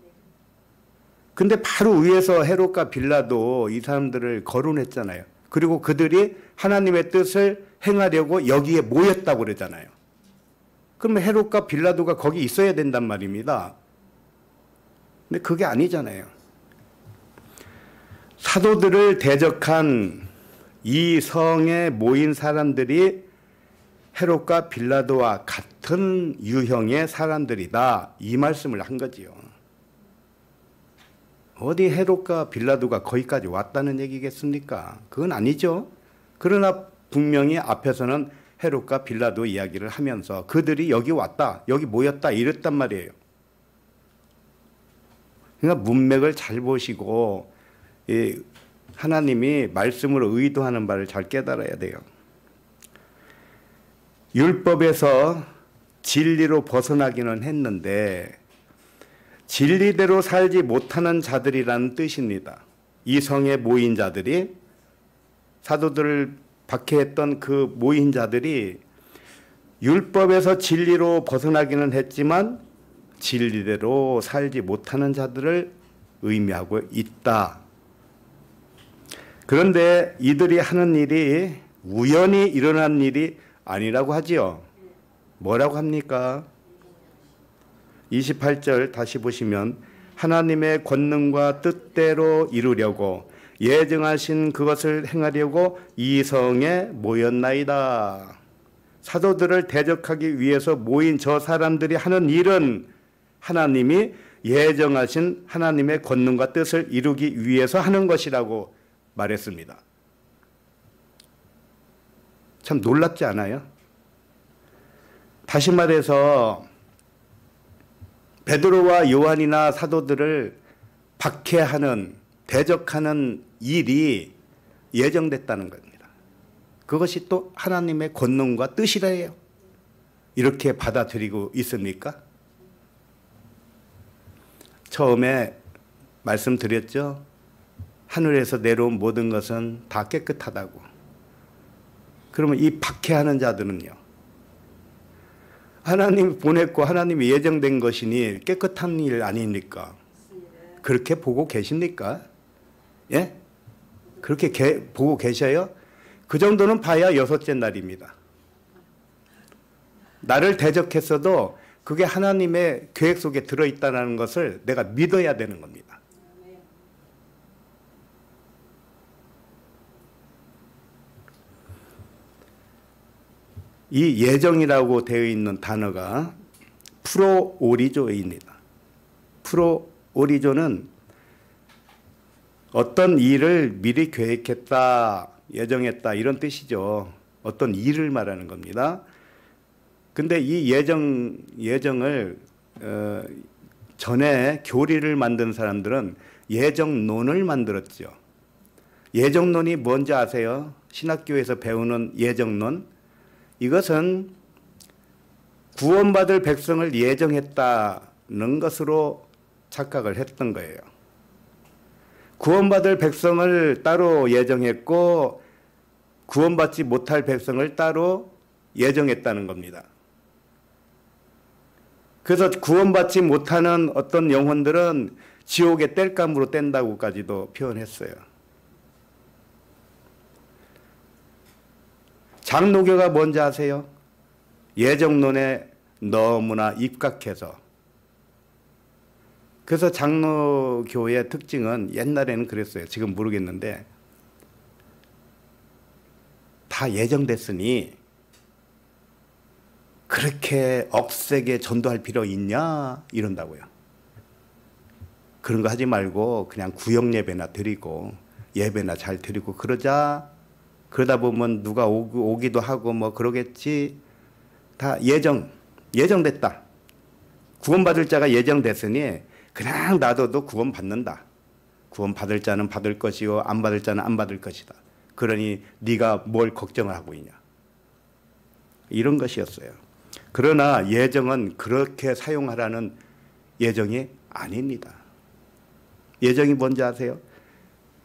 근데 바로 위에서 헤롯과 빌라도 이 사람들을 거론했잖아요. 그리고 그들이 하나님의 뜻을 행하려고 여기에 모였다고 그러잖아요. 그러면 헤롯과 빌라도가 거기 있어야 된단 말입니다. 근데 그게 아니잖아요. 사도들을 대적한 이 성에 모인 사람들이 헤롯과 빌라도와 같은 유형의 사람들이다. 이 말씀을 한 거지요. 어디 헤롯과 빌라도가 거기까지 왔다는 얘기겠습니까? 그건 아니죠. 그러나 분명히 앞에서는 헤롯과 빌라도 이야기를 하면서 그들이 여기 왔다, 여기 모였다 이랬단 말이에요. 그러니까 문맥을 잘 보시고 하나님이 말씀으로 의도하는 바를 잘 깨달아야 돼요. 율법에서 진리로 벗어나기는 했는데 진리대로 살지 못하는 자들이라는 뜻입니다. 이 성에 모인 자들이, 사도들을 박해했던 그 모인 자들이 율법에서 진리로 벗어나기는 했지만 진리대로 살지 못하는 자들을 의미하고 있다. 그런데 이들이 하는 일이 우연히 일어난 일이 아니라고 하지요. 뭐라고 합니까? 28절 다시 보시면 하나님의 권능과 뜻대로 이루려고 예정하신 그것을 행하려고 이 성에 모였나이다. 사도들을 대적하기 위해서 모인 저 사람들이 하는 일은 하나님이 예정하신 하나님의 권능과 뜻을 이루기 위해서 하는 것이라고 말했습니다. 참 놀랍지 않아요? 다시 말해서 베드로와 요한이나 사도들을 박해하는, 대적하는 일이 예정됐다는 겁니다. 그것이 또 하나님의 권능과 뜻이래요. 이렇게 받아들이고 있습니까? 처음에 말씀드렸죠. 하늘에서 내려온 모든 것은 다 깨끗하다고. 그러면 이 박해하는 자들은요, 하나님이 보냈고 하나님이 예정된 것이니 깨끗한 일 아닙니까? 그렇게 보고 계십니까? 예? 그렇게 보고 계셔요? 그 정도는 봐야 여섯째 날입니다. 나를 대적했어도 그게 하나님의 계획 속에 들어있다는 것을 내가 믿어야 되는 겁니다. 이 예정이라고 되어 있는 단어가 프로오리조입니다. 프로오리조는 어떤 일을 미리 계획했다, 예정했다 이런 뜻이죠. 어떤 일을 말하는 겁니다. 근데 이 예정을 전에 교리를 만든 사람들은 예정론을 만들었죠. 예정론이 뭔지 아세요? 신학교에서 배우는 예정론. 이것은 구원받을 백성을 예정했다 예정했다는 것으로 착각을 했던 거예요. 구원받을 백성을 따로 예정했고 구원받지 못할 백성을 따로 예정했다는 겁니다. 그래서 구원받지 못하는 어떤 영혼들은 지옥의 땔감으로 뗀다고까지도 표현했어요. 장로교가 뭔지 아세요? 예정론에 너무나 입각해서. 그래서 장로교의 특징은 옛날에는 그랬어요. 지금 모르겠는데 다 예정됐으니 그렇게 억세게 전도할 필요 있냐 이런다고요. 그런 거 하지 말고 그냥 구역 예배나 드리고 예배나 잘 드리고 그러다 보면 누가 오기도 하고 뭐 그러겠지. 다 예정됐다. 구원받을 자가 예정됐으니 그냥 놔둬도 구원받는다. 구원받을 자는 받을 것이요 안 받을 자는 안 받을 것이다. 그러니 네가 뭘 걱정을 하고 있냐. 이런 것이었어요. 그러나 예정은 그렇게 사용하라는 예정이 아닙니다. 예정이 뭔지 아세요?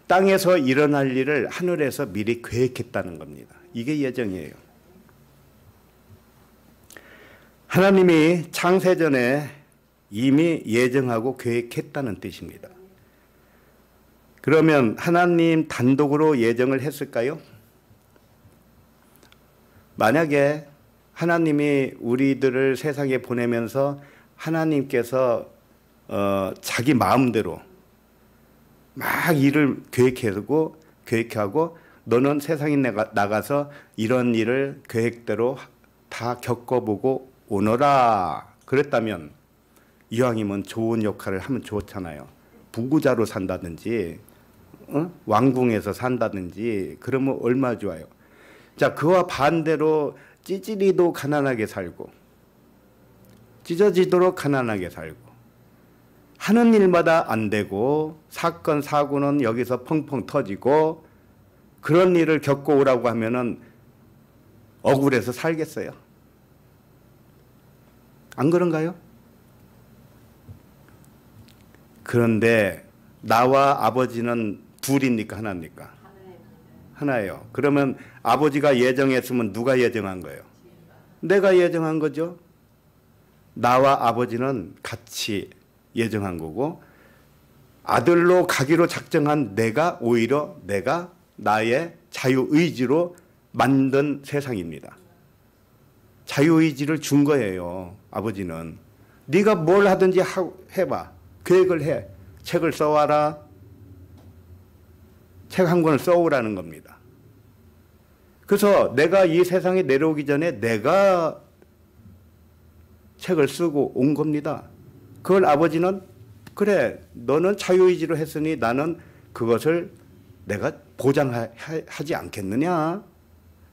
땅에서 일어날 일을 하늘에서 미리 계획했다는 겁니다. 이게 예정이에요. 하나님이 창세전에 이미 예정하고 계획했다는 뜻입니다. 그러면 하나님 단독으로 예정을 했을까요? 만약에 하나님이 우리들을 세상에 보내면서 하나님께서 자기 마음대로 막 일을 계획하고 너는 세상에 나가서 이런 일을 계획대로 다 겪어보고 오너라 그랬다면 이왕이면 좋은 역할을 하면 좋잖아요. 부부자로 산다든지 왕궁에서 산다든지 그러면 얼마나 좋아요. 자, 그와 반대로 찌질이도 가난하게 살고 찢어지도록 가난하게 살고 하는 일마다 안 되고 사건 사고는 여기서 펑펑 터지고 그런 일을 겪고 오라고 하면은 억울해서 살겠어요? 안 그런가요? 그런데 나와 아버지는 둘입니까? 하나입니까? 하나예요. 그러면 아버지가 예정했으면 누가 예정한 거예요? 내가 예정한 거죠. 나와 아버지는 같이 예정한 거고 아들로 가기로 작정한 내가 오히려 나의 자유의지로 만든 세상입니다. 자유의지를 준 거예요. 아버지는. 네가 뭘 하든지 해봐. 계획을 해. 책을 써와라. 책 한 권을 써오라는 겁니다. 그래서 내가 이 세상에 내려오기 전에 내가 책을 쓰고 온 겁니다. 그걸 아버지는 그래 너는 자유의지로 했으니 나는 그것을 내가 보장하지 않겠느냐.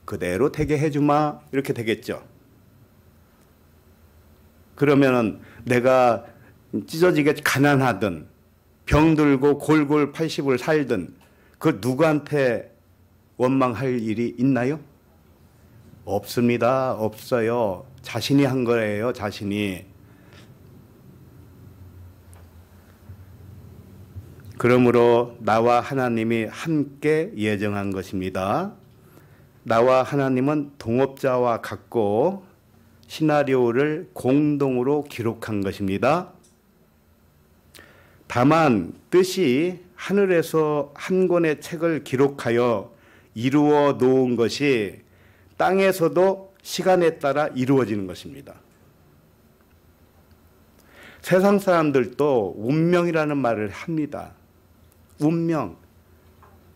그대로 되게 해주마. 이렇게 되겠죠. 그러면은 내가 찢어지게 가난하든 병들고 골골 80을 살든 그 누구한테 원망할 일이 있나요? 없습니다. 없어요. 자신이 한 거예요. 자신이. 그러므로 나와 하나님이 함께 예정한 것입니다. 나와 하나님은 동업자와 같고 시나리오를 공동으로 기록한 것입니다. 다만 뜻이 하늘에서 한 권의 책을 기록하여 이루어 놓은 것이 땅에서도 시간에 따라 이루어지는 것입니다. 세상 사람들도 운명이라는 말을 합니다. 운명.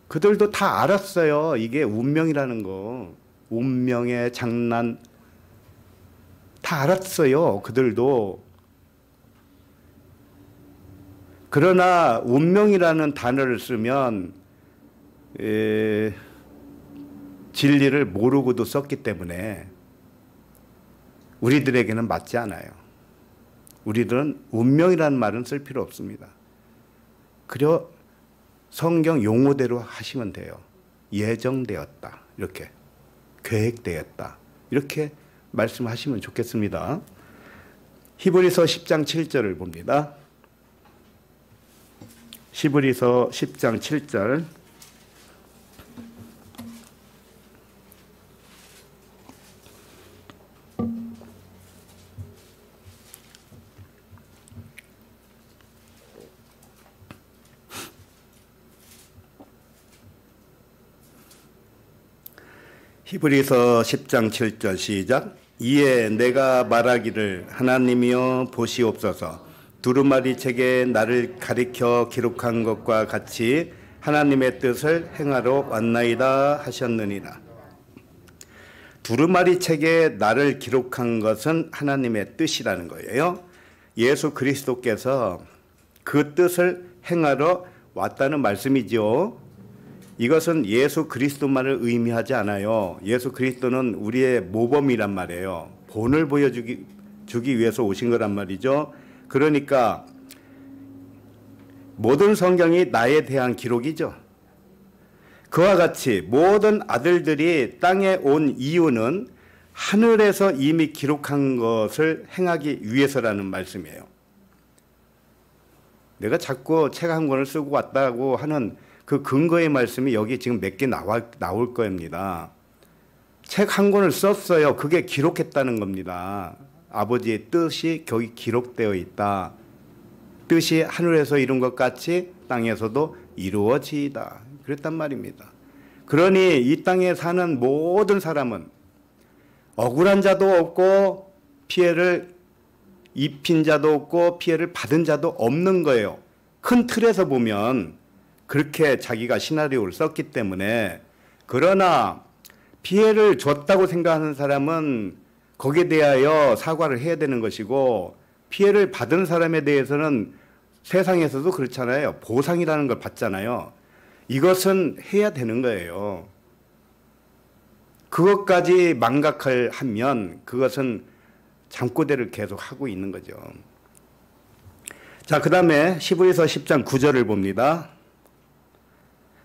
그들도 다 알았어요. 이게 운명이라는 거. 운명의 장난. 다 알았어요. 그들도. 그러나 운명이라는 단어를 쓰면 진리를 모르고도 썼기 때문에 우리들에게는 맞지 않아요. 우리들은 운명이라는 말은 쓸 필요 없습니다. 그려 성경 용어대로 하시면 돼요. 예정되었다. 이렇게. 계획되었다. 이렇게 말씀하시면 좋겠습니다. 히브리서 10장 7절을 봅니다. 히브리서 10장 7절. 히브리서 10장 7절 시작. 이에 내가 말하기를 하나님이여 보시옵소서. 두루마리 책에 나를 가리켜 기록한 것과 같이 하나님의 뜻을 행하러 왔나이다 하셨느니라. 두루마리 책에 나를 기록한 것은 하나님의 뜻이라는 거예요. 예수 그리스도께서 그 뜻을 행하러 왔다는 말씀이죠. 이것은 예수 그리스도만을 의미하지 않아요. 예수 그리스도는 우리의 모범이란 말이에요. 본을 보여주기 위해서 오신 거란 말이죠. 그러니까 모든 성경이 나에 대한 기록이죠. 그와 같이 모든 아들들이 땅에 온 이유는 하늘에서 이미 기록한 것을 행하기 위해서라는 말씀이에요. 내가 자꾸 책 한 권을 쓰고 왔다고 하는 그 근거의 말씀이 여기 지금 몇 개 나올 겁니다. 책 한 권을 썼어요. 그게 기록했다는 겁니다. 아버지의 뜻이 거기 기록되어 있다. 뜻이 하늘에서 이룬 것 같이 땅에서도 이루어지이다. 그랬단 말입니다. 그러니 이 땅에 사는 모든 사람은 억울한 자도 없고 피해를 입힌 자도 없고 피해를 받은 자도 없는 거예요. 큰 틀에서 보면 그렇게 자기가 시나리오를 썼기 때문에. 그러나 피해를 줬다고 생각하는 사람은 거기에 대하여 사과를 해야 되는 것이고, 피해를 받은 사람에 대해서는 세상에서도 그렇잖아요. 보상이라는 걸 받잖아요. 이것은 해야 되는 거예요. 그것까지 망각을 하면 그것은 잠꼬대를 계속 하고 있는 거죠. 자, 그 다음에 히브리서 10장 9절을 봅니다.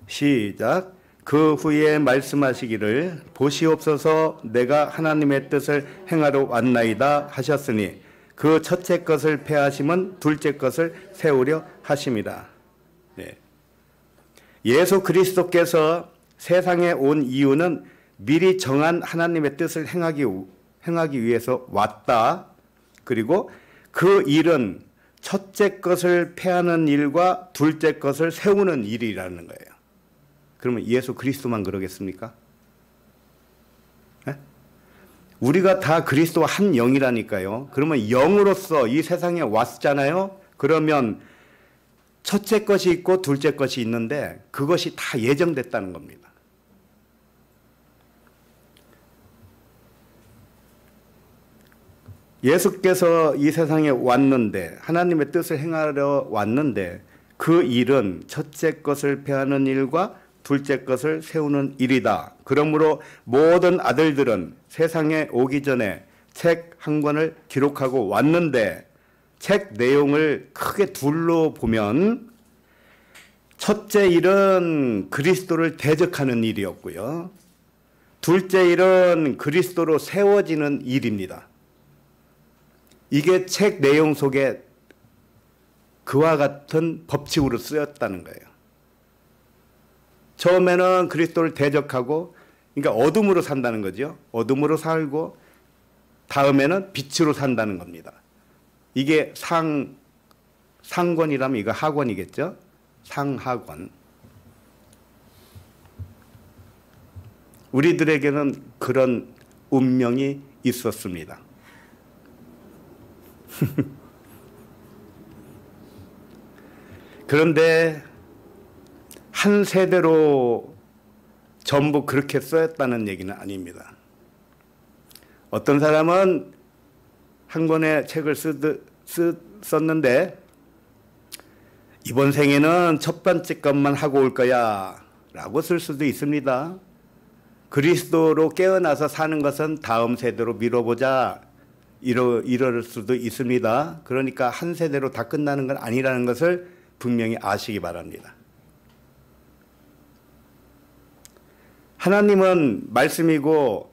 시작. 그 후에 말씀하시기를 보시옵소서 내가 하나님의 뜻을 행하러 왔나이다 하셨으니 그 첫째 것을 폐하심은 둘째 것을 세우려 하심이다. 네. 예수 그리스도께서 세상에 온 이유는 미리 정한 하나님의 뜻을 행하기 위해서 왔다. 그리고 그 일은 첫째 것을 폐하는 일과 둘째 것을 세우는 일이라는 거예요. 그러면 예수 그리스도만 그러겠습니까? 네? 우리가 다 그리스도와 한 영이라니까요. 그러면 영으로서 이 세상에 왔잖아요. 그러면 첫째 것이 있고 둘째 것이 있는데 그것이 다 예정됐다는 겁니다. 예수께서 이 세상에 왔는데, 하나님의 뜻을 행하러 왔는데, 그 일은 첫째 것을 폐하는 일과 둘째 것을 세우는 일이다. 그러므로 모든 아들들은 세상에 오기 전에 책 한 권을 기록하고 왔는데, 책 내용을 크게 둘로 보면 첫째 일은 그리스도를 대적하는 일이었고요. 둘째 일은 그리스도로 세워지는 일입니다. 이게 책 내용 속에 그와 같은 법칙으로 쓰였다는 거예요. 처음에는 그리스도를 대적하고, 그러니까 어둠으로 산다는 거죠. 어둠으로 살고 다음에는 빛으로 산다는 겁니다. 이게 상권이라면 이거 하권이겠죠. 상하권. 우리들에게는 그런 운명이 있었습니다. 그런데 한 세대로 전부 그렇게 쓰였다는 얘기는 아닙니다. 어떤 사람은 한 권의 책을 썼는데 이번 생에는 첫 번째 것만 하고 올 거야 라고 쓸 수도 있습니다. 그리스도로 깨어나서 사는 것은 다음 세대로 미뤄보자 이럴 수도 있습니다. 그러니까 한 세대로 다 끝나는 건 아니라는 것을 분명히 아시기 바랍니다. 하나님은 말씀이고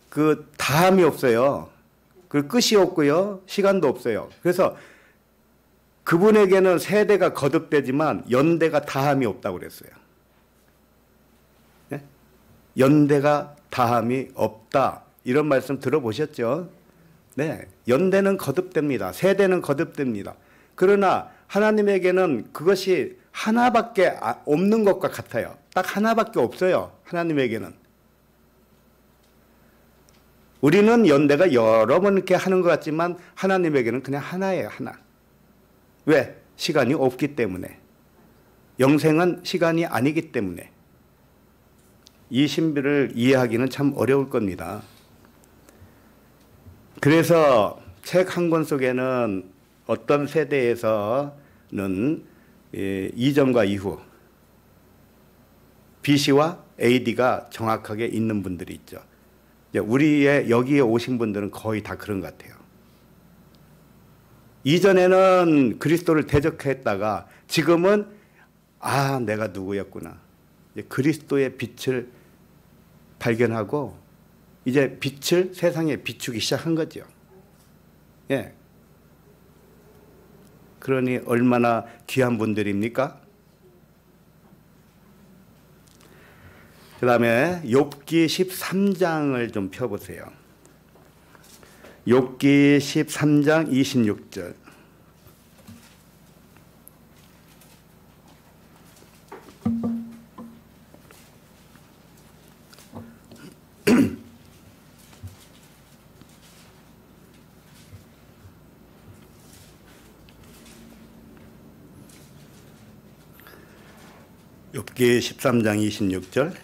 그 다함이 없어요. 그 끝이 없고요. 시간도 없어요. 그래서 그분에게는 세대가 거듭되지만 연대가 다함이 없다고 그랬어요. 네? 연대가 다함이 없다. 이런 말씀 들어보셨죠? 네. 연대는 거듭됩니다. 세대는 거듭됩니다. 그러나 하나님에게는 그것이 하나밖에 없는 것과 같아요. 딱 하나밖에 없어요. 하나님에게는. 우리는 연대가 여러 번 이렇게 하는 것 같지만 하나님에게는 그냥 하나예요. 하나. 왜? 시간이 없기 때문에. 영생은 시간이 아니기 때문에. 이 신비를 이해하기는 참 어려울 겁니다. 그래서 책 한 권 속에는 어떤 세대에서는 이전과 이후 BC와 AD가 정확하게 있는 분들이 있죠. 우리의 여기에 오신 분들은 거의 다 그런 것 같아요. 이전에는 그리스도를 대적했다가 지금은 내가 누구였구나. 이제 그리스도의 빛을 발견하고 이제 빛을 세상에 비추기 시작한 거죠. 예. 그러니 얼마나 귀한 분들입니까? 그 다음에 욥기 13장을 좀 펴보세요. 욥기 13장 26절. 욥기 13장 26절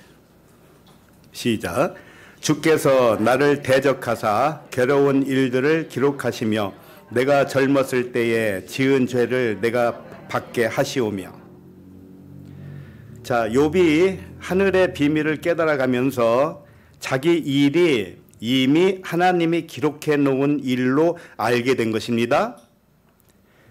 시작. 주께서 나를 대적하사 괴로운 일들을 기록하시며 내가 젊었을 때에 지은 죄를 내가 받게 하시오며. 자, 욥이 하늘의 비밀을 깨달아가면서 자기 일이 이미 하나님이 기록해 놓은 일로 알게 된 것입니다.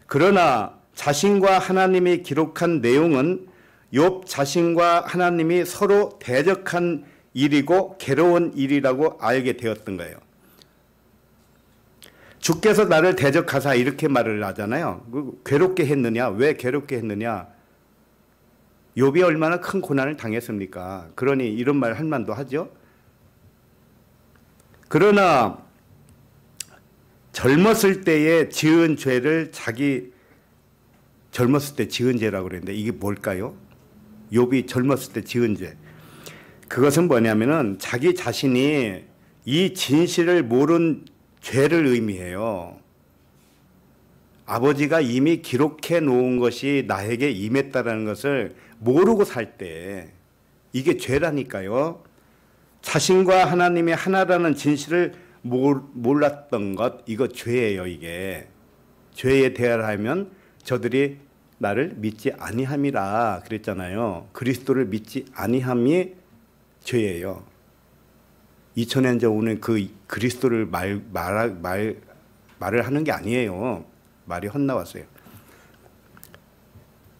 그러나 자신과 하나님이 기록한 내용은 욥 자신과 하나님이 서로 대적한 일이고 괴로운 일이라고 알게 되었던 거예요. 주께서 나를 대적하사 이렇게 말을 하잖아요. 괴롭게 했느냐? 왜 괴롭게 했느냐? 욥이 얼마나 큰 고난을 당했습니까? 그러니 이런 말 할 만도 하죠. 그러나 젊었을 때에 지은 죄를 자기 젊었을 때 지은 죄라고 그랬는데 이게 뭘까요? 욥이 젊었을 때 지은 죄. 그것은 뭐냐면은 자기 자신이 이 진실을 모른 죄를 의미해요. 아버지가 이미 기록해 놓은 것이 나에게 임했다라는 것을 모르고 살 때 이게 죄라니까요. 자신과 하나님이 하나라는 진실을 몰랐던 것, 이거 죄예요. 이게 죄에 대하면 저들이 나를 믿지 아니함이라 그랬잖아요. 그리스도를 믿지 아니함이 죄예요. 2000년 전 오늘 그 그리스도를 말을 하는 게 아니에요. 말이 헛나왔어요.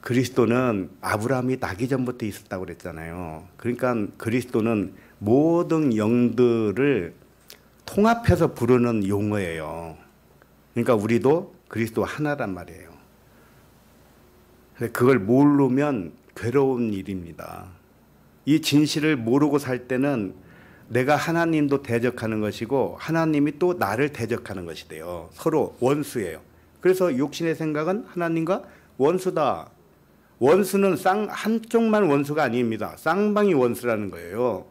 그리스도는 아브라함이 나기 전부터 있었다고 그랬잖아요. 그러니까 그리스도는 모든 영들을 통합해서 부르는 용어예요. 그러니까 우리도 그리스도 하나란 말이에요. 그걸 모르면 괴로운 일입니다. 이 진실을 모르고 살 때는 내가 하나님도 대적하는 것이고 하나님이 또 나를 대적하는 것이 돼요. 서로 원수예요. 그래서 육신의 생각은 하나님과 원수다. 원수는 한쪽만 원수가 아닙니다. 쌍방이 원수라는 거예요.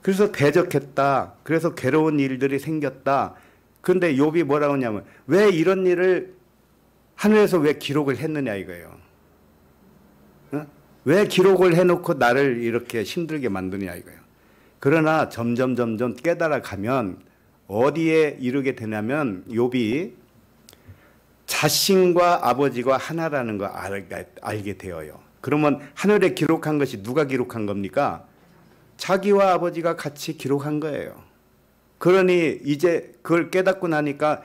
그래서 대적했다. 그래서 괴로운 일들이 생겼다. 그런데 욥이 뭐라고 하냐면 왜 이런 일을 하늘에서 왜 기록을 했느냐 이거예요. 어? 왜 기록을 해놓고 나를 이렇게 힘들게 만드냐 이거예요. 그러나 점점 깨달아가면 어디에 이르게 되냐면 욥이 자신과 아버지가 하나라는 걸 알게 되어요. 그러면 하늘에 기록한 것이 누가 기록한 겁니까? 자기와 아버지가 같이 기록한 거예요. 그러니 이제 그걸 깨닫고 나니까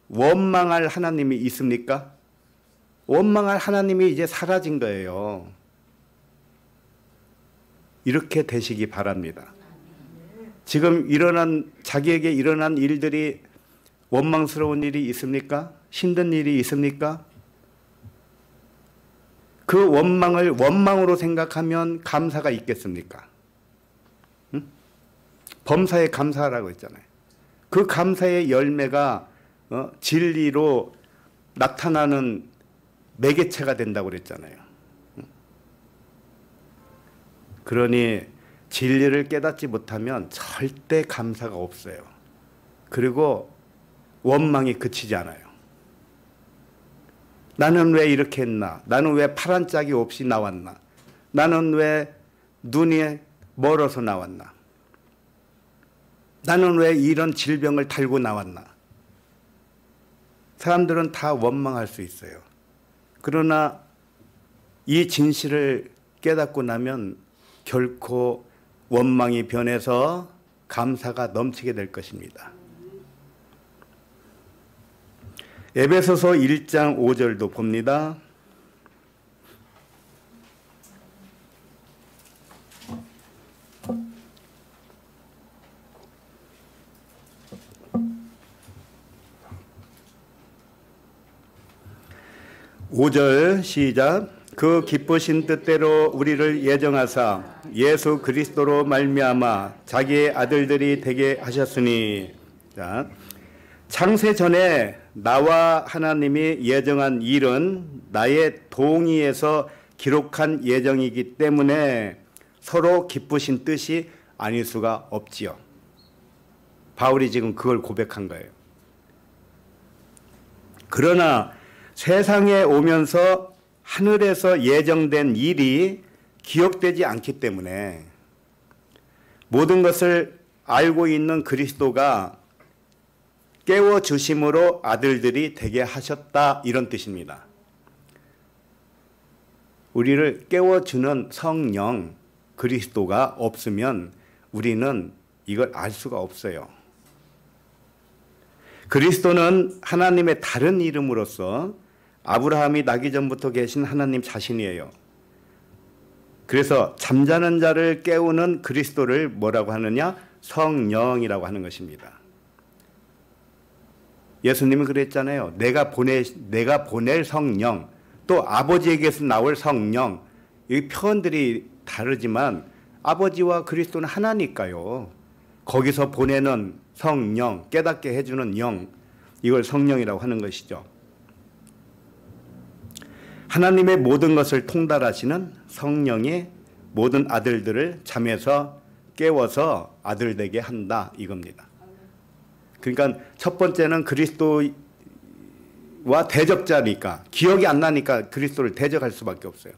원망할 하나님이 있습니까? 원망할 하나님이 이제 사라진 거예요. 이렇게 되시기 바랍니다. 지금 자기에게 일어난 일들이 원망스러운 일이 있습니까? 힘든 일이 있습니까? 그 원망을 원망으로 생각하면 감사가 있겠습니까? 응? 범사에 감사하라고 했잖아요. 그 감사의 열매가 진리로 나타나는 매개체가 된다고 그랬잖아요. 그러니 진리를 깨닫지 못하면 절대 감사가 없어요. 그리고 원망이 그치지 않아요. 나는 왜 이렇게 했나? 나는 왜 파란 짝이 없이 나왔나? 나는 왜 눈이 멀어서 나왔나? 나는 왜 이런 질병을 달고 나왔나? 사람들은 다 원망할 수 있어요. 그러나 이 진실을 깨닫고 나면 결코 원망이 변해서 감사가 넘치게 될 것입니다. 에베소서 1장 5절도 봅니다. (5절) 시작. 그 기쁘신 뜻대로 우리를 예정하사 예수 그리스도로 말미암아 자기의 아들들이 되게 하셨으니. 자, 창세 전에 나와 하나님이 예정한 일은 나의 동의에서 기록한 예정이기 때문에 서로 기쁘신 뜻이 아닐 수가 없지요. 바울이 지금 그걸 고백한 거예요. 그러나 세상에 오면서 하늘에서 예정된 일이 기억되지 않기 때문에 모든 것을 알고 있는 그리스도가 깨워주심으로 아들들이 되게 하셨다, 이런 뜻입니다. 우리를 깨워주는 성령 그리스도가 없으면 우리는 이걸 알 수가 없어요. 그리스도는 하나님의 다른 이름으로서 아브라함이 나기 전부터 계신 하나님 자신이에요. 그래서 잠자는 자를 깨우는 그리스도를 뭐라고 하느냐? 성령이라고 하는 것입니다. 예수님은 그랬잖아요. 내가 보낼 성령, 또 아버지에게서 나올 성령. 이 표현들이 다르지만 아버지와 그리스도는 하나니까요. 거기서 보내는 성령, 깨닫게 해주는 영, 이걸 성령이라고 하는 것이죠. 하나님의 모든 것을 통달하시는 성령이 모든 아들들을 잠에서 깨워서 아들 되게 한다, 이겁니다. 그러니까 첫 번째는 그리스도와 대적자니까, 기억이 안 나니까 그리스도를 대적할 수밖에 없어요.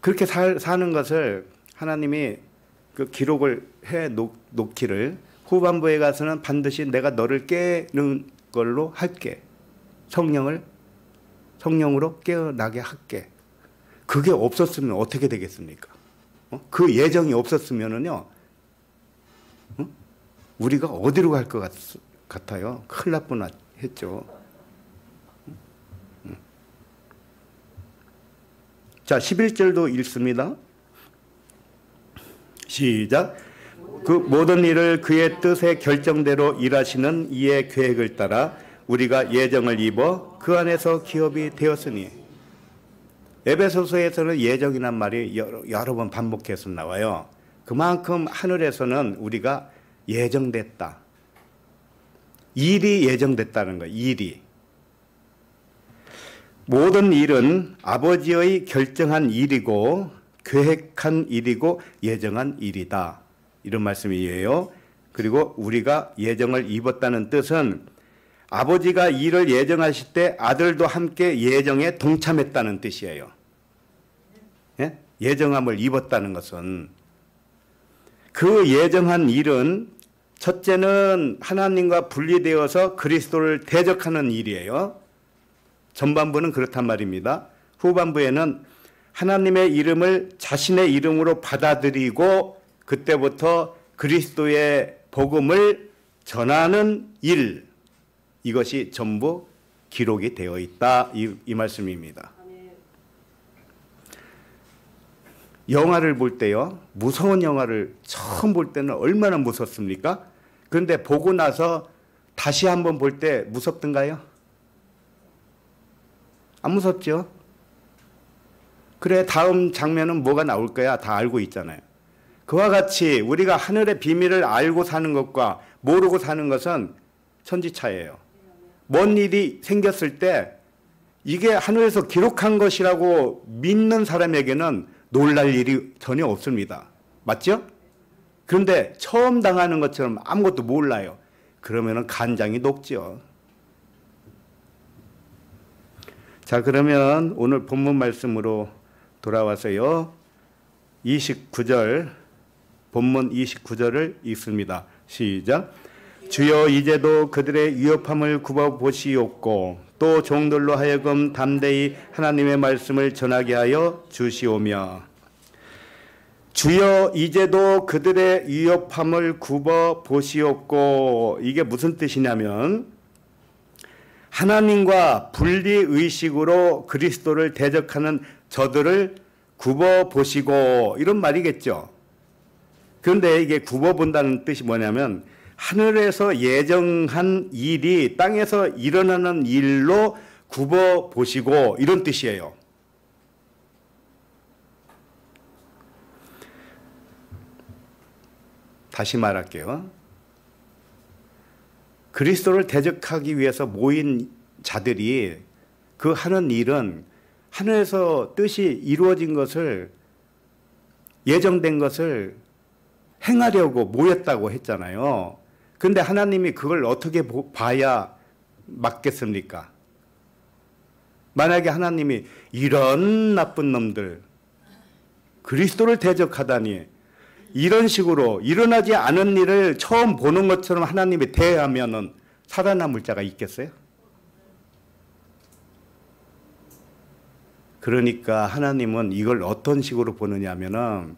그렇게 사는 것을 하나님이 그 기록을 해 놓기를, 후반부에 가서는 반드시 내가 너를 깨는 걸로 할게. 성령으로 깨어나게 할게. 그게 없었으면 어떻게 되겠습니까? 그 예정이 없었으면은요, 우리가 어디로 갈 것 같아요? 큰일 날 뻔했죠. 자, 11절도 읽습니다. 시작. 그 모든 일을 그의 뜻의 결정대로 일하시는 이의 계획을 따라 우리가 예정을 입어 그 안에서 기업이 되었으니. 에베소서에서는 예정이란 말이 여러 번 반복해서 나와요. 그만큼 하늘에서는 우리가 예정됐다. 일이 예정됐다는 거예요. 일이. 모든 일은 아버지의 결정한 일이고 계획한 일이고 예정한 일이다. 이런 말씀이에요. 그리고 우리가 예정을 입었다는 뜻은 아버지가 일을 예정하실 때 아들도 함께 예정에 동참했다는 뜻이에요. 예? 예정함을 입었다는 것은 그 예정한 일은 첫째는 하나님과 분리되어서 그리스도를 대적하는 일이에요. 전반부는 그렇단 말입니다. 후반부에는 하나님의 이름을 자신의 이름으로 받아들이고 그때부터 그리스도의 복음을 전하는 일, 이것이 전부 기록이 되어 있다, 이 말씀입니다. 영화를 볼 때요, 무서운 영화를 처음 볼 때는 얼마나 무섭습니까? 그런데 보고 나서 다시 한번 볼 때 무섭던가요? 안 무섭죠? 그래, 다음 장면은 뭐가 나올 거야? 다 알고 있잖아요. 그와 같이 우리가 하늘의 비밀을 알고 사는 것과 모르고 사는 것은 천지차이예요. 뭔 일이 생겼을 때 이게 하늘에서 기록한 것이라고 믿는 사람에게는 놀랄 일이 전혀 없습니다. 맞죠? 그런데 처음 당하는 것처럼 아무것도 몰라요. 그러면은 간장이 녹죠. 자, 그러면 오늘 본문 말씀으로 돌아와서요. 29절, 본문 29절을 읽습니다. 시작. 주여 이제도 그들의 위협함을 굽어 보시옵고 또 종들로 하여금 담대히 하나님의 말씀을 전하게 하여 주시오며. 주여 이제도 그들의 위협함을 굽어 보시옵고, 이게 무슨 뜻이냐면 하나님과 분리의식으로 그리스도를 대적하는 저들을 굽어 보시고, 이런 말이겠죠. 그런데 이게 굽어 본다는 뜻이 뭐냐면 하늘에서 예정한 일이 땅에서 일어나는 일로 굽어 보시고, 이런 뜻이에요. 다시 말할게요. 그리스도를 대적하기 위해서 모인 자들이 그 하는 일은 하늘에서 뜻이 이루어진 것을, 예정된 것을 행하려고 모였다고 했잖아요. 그런데 하나님이 그걸 어떻게 봐야 맞겠습니까? 만약에 하나님이 이런 나쁜 놈들, 그리스도를 대적하다니, 이런 식으로 일어나지 않은 일을 처음 보는 것처럼 하나님이 대하면은 살아남을 자가 있겠어요? 그러니까 하나님은 이걸 어떤 식으로 보느냐 하면은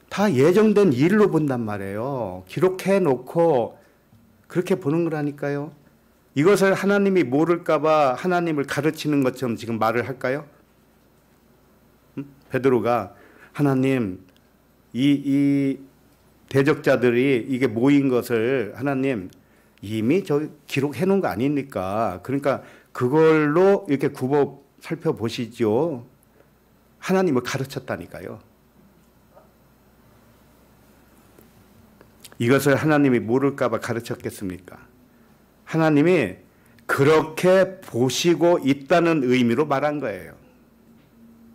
다 예정된 일로 본단 말이에요. 기록해 놓고 그렇게 보는 거라니까요. 이것을 하나님이 모를까봐 하나님을 가르치는 것처럼 지금 말을 할까요? 베드로가 하나님, 이 대적자들이 이게 모인 것을 하나님 이미 저 기록해 놓은 거 아닙니까? 그러니까 그걸로 이렇게 굽어 살펴보시죠. 하나님을 가르쳤다니까요. 이것을 하나님이 모를까 봐 가르쳤겠습니까? 하나님이 그렇게 보시고 있다는 의미로 말한 거예요.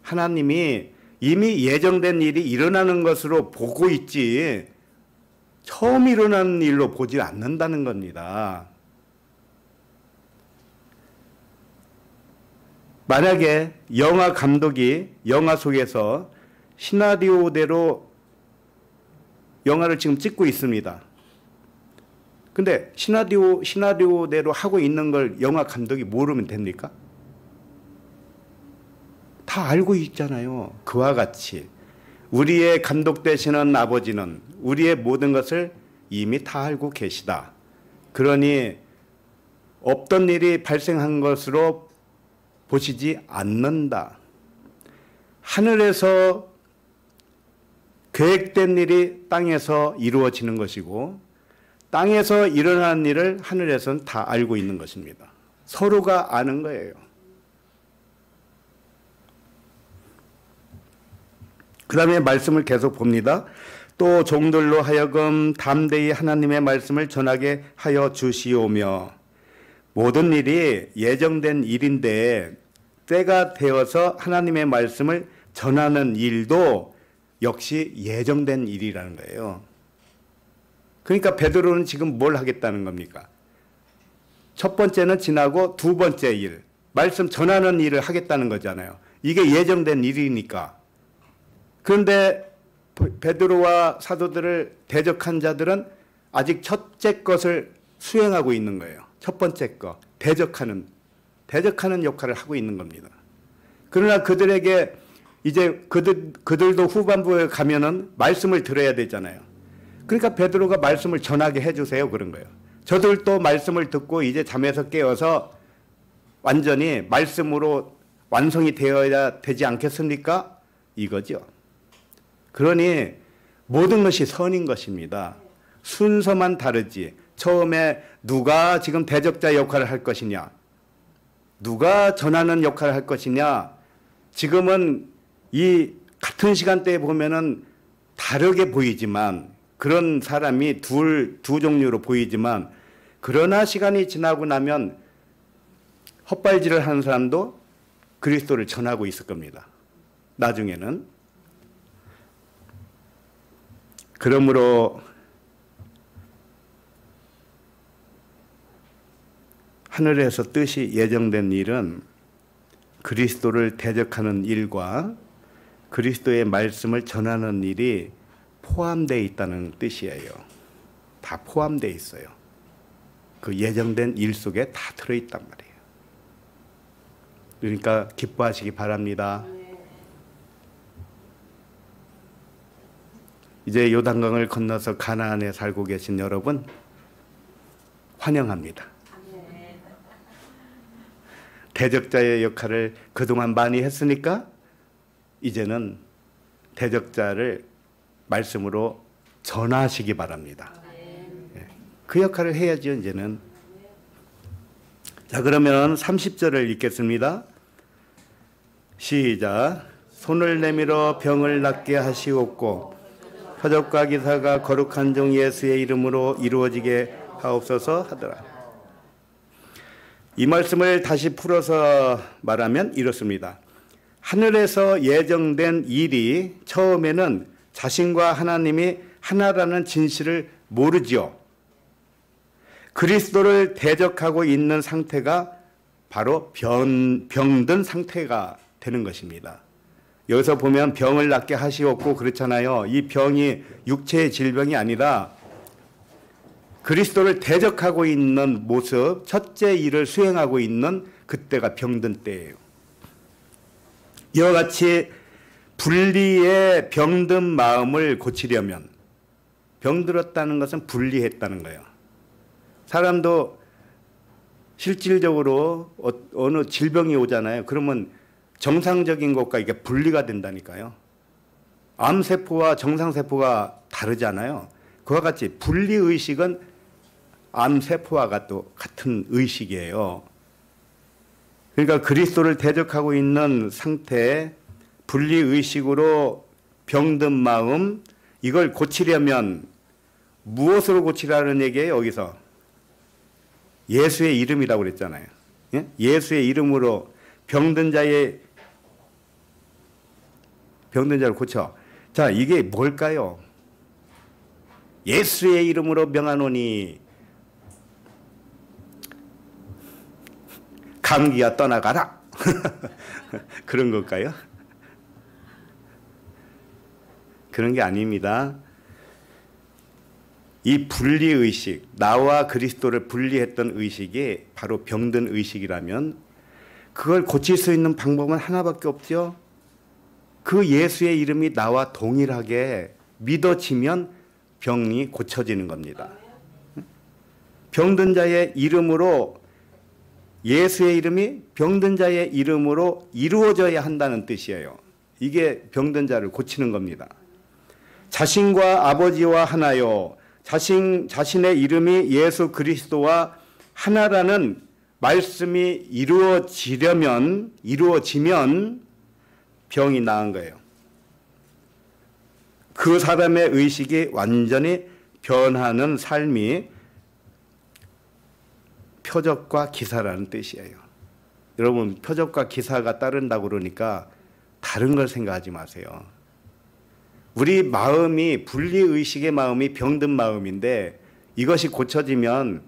하나님이 이미 예정된 일이 일어나는 것으로 보고 있지 처음 일어나는 일로 보지 않는다는 겁니다. 만약에 영화 감독이 영화 속에서 시나리오대로 영화를 지금 찍고 있습니다. 근데 시나리오대로 하고 있는 걸 영화 감독이 모르면 됩니까? 다 알고 있잖아요. 그와 같이 우리의 감독 되시는 아버지는 우리의 모든 것을 이미 다 알고 계시다. 그러니 없던 일이 발생한 것으로 보시지 않는다. 하늘에서 계획된 일이 땅에서 이루어지는 것이고 땅에서 일어나는 일을 하늘에서는 다 알고 있는 것입니다. 서로가 아는 거예요. 그 다음에 말씀을 계속 봅니다. 또 종들로 하여금 담대히 하나님의 말씀을 전하게 하여 주시오며. 모든 일이 예정된 일인데 때가 되어서 하나님의 말씀을 전하는 일도 역시 예정된 일이라는 거예요. 그러니까 베드로는 지금 뭘 하겠다는 겁니까? 첫 번째는 지나고 두 번째 일, 말씀 전하는 일을 하겠다는 거잖아요. 이게 예정된 일이니까. 그런데 베드로와 사도들을 대적한 자들은 아직 첫째 것을 수행하고 있는 거예요. 첫 번째 것, 대적하는 역할을 하고 있는 겁니다. 그러나 그들에게 이제 그들도 후반부에 가면은 말씀을 들어야 되잖아요. 그러니까 베드로가 말씀을 전하게 해주세요. 그런 거예요. 저들도 말씀을 듣고 이제 잠에서 깨어서 완전히 말씀으로 완성이 되어야 되지 않겠습니까? 이거죠. 그러니 모든 것이 선인 것입니다. 순서만 다르지 처음에 누가 지금 대적자 역할을 할 것이냐, 누가 전하는 역할을 할 것이냐. 지금은 이 같은 시간대에 보면은 다르게 보이지만, 그런 사람이 두 종류로 보이지만, 그러나 시간이 지나고 나면 헛발질을 하는 사람도 그리스도를 전하고 있을 겁니다. 나중에는. 그러므로 하늘에서 뜻이 예정된 일은 그리스도를 대적하는 일과 그리스도의 말씀을 전하는 일이 포함되어 있다는 뜻이에요. 다 포함되어 있어요. 그 예정된 일 속에 다 들어있단 말이에요. 그러니까 기뻐하시기 바랍니다. 이제 요단강을 건너서 가나안에 살고 계신 여러분, 환영합니다. 대적자의 역할을 그동안 많이 했으니까 이제는 대적자를 말씀으로 전하시기 바랍니다. 그 역할을 해야죠, 이제는. 자, 그러면 30절을 읽겠습니다. 시작. 손을 내밀어 병을 낫게 하시옵고 표적과 기사가 거룩한 종 예수의 이름으로 이루어지게 하옵소서 하더라. 이 말씀을 다시 풀어서 말하면 이렇습니다. 하늘에서 예정된 일이 처음에는 자신과 하나님이 하나라는 진실을 모르지요. 그리스도를 대적하고 있는 상태가 바로 병든 상태가 되는 것입니다. 여기서 보면 병을 낫게 하시옵고 그렇잖아요. 이 병이 육체의 질병이 아니라 그리스도를 대적하고 있는 모습, 첫째 일을 수행하고 있는 그때가 병든 때예요. 이와 같이 분리의 병든 마음을 고치려면, 병들었다는 것은 분리했다는 거예요. 사람도 실질적으로 어느 질병이 오잖아요. 그러면 정상적인 것과 이게 분리가 된다니까요. 암세포와 정상세포가 다르잖아요. 그와 같이 분리의식은 암세포와 또 같은 의식이에요. 그러니까 그리스도를 대적하고 있는 상태에 분리의식으로 병든 마음, 이걸 고치려면 무엇으로 고치라는 얘기예요, 여기서? 예수의 이름이라고 그랬잖아요. 예? 예수의 이름으로 병든 자를 고쳐. 자, 이게 뭘까요? 예수의 이름으로 명하노니 감기가 떠나가라. 그런 걸까요? 그런 게 아닙니다. 이 분리의식, 나와 그리스도를 분리했던 의식이 바로 병든 의식이라면 그걸 고칠 수 있는 방법은 하나밖에 없죠. 그 예수의 이름이 나와 동일하게 믿어지면 병이 고쳐지는 겁니다. 병든 자의 이름으로, 예수의 이름이 병든 자의 이름으로 이루어져야 한다는 뜻이에요. 이게 병든 자를 고치는 겁니다. 자신과 아버지와 하나요. 자신의 이름이 예수 그리스도와 하나라는 말씀이 이루어지면 병이 나은 거예요. 그 사람의 의식이 완전히 변하는 삶이 표적과 기사라는 뜻이에요. 여러분, 표적과 기사가 따른다고 그러니까 다른 걸 생각하지 마세요. 우리 마음이, 분리의식의 마음이 병든 마음인데 이것이 고쳐지면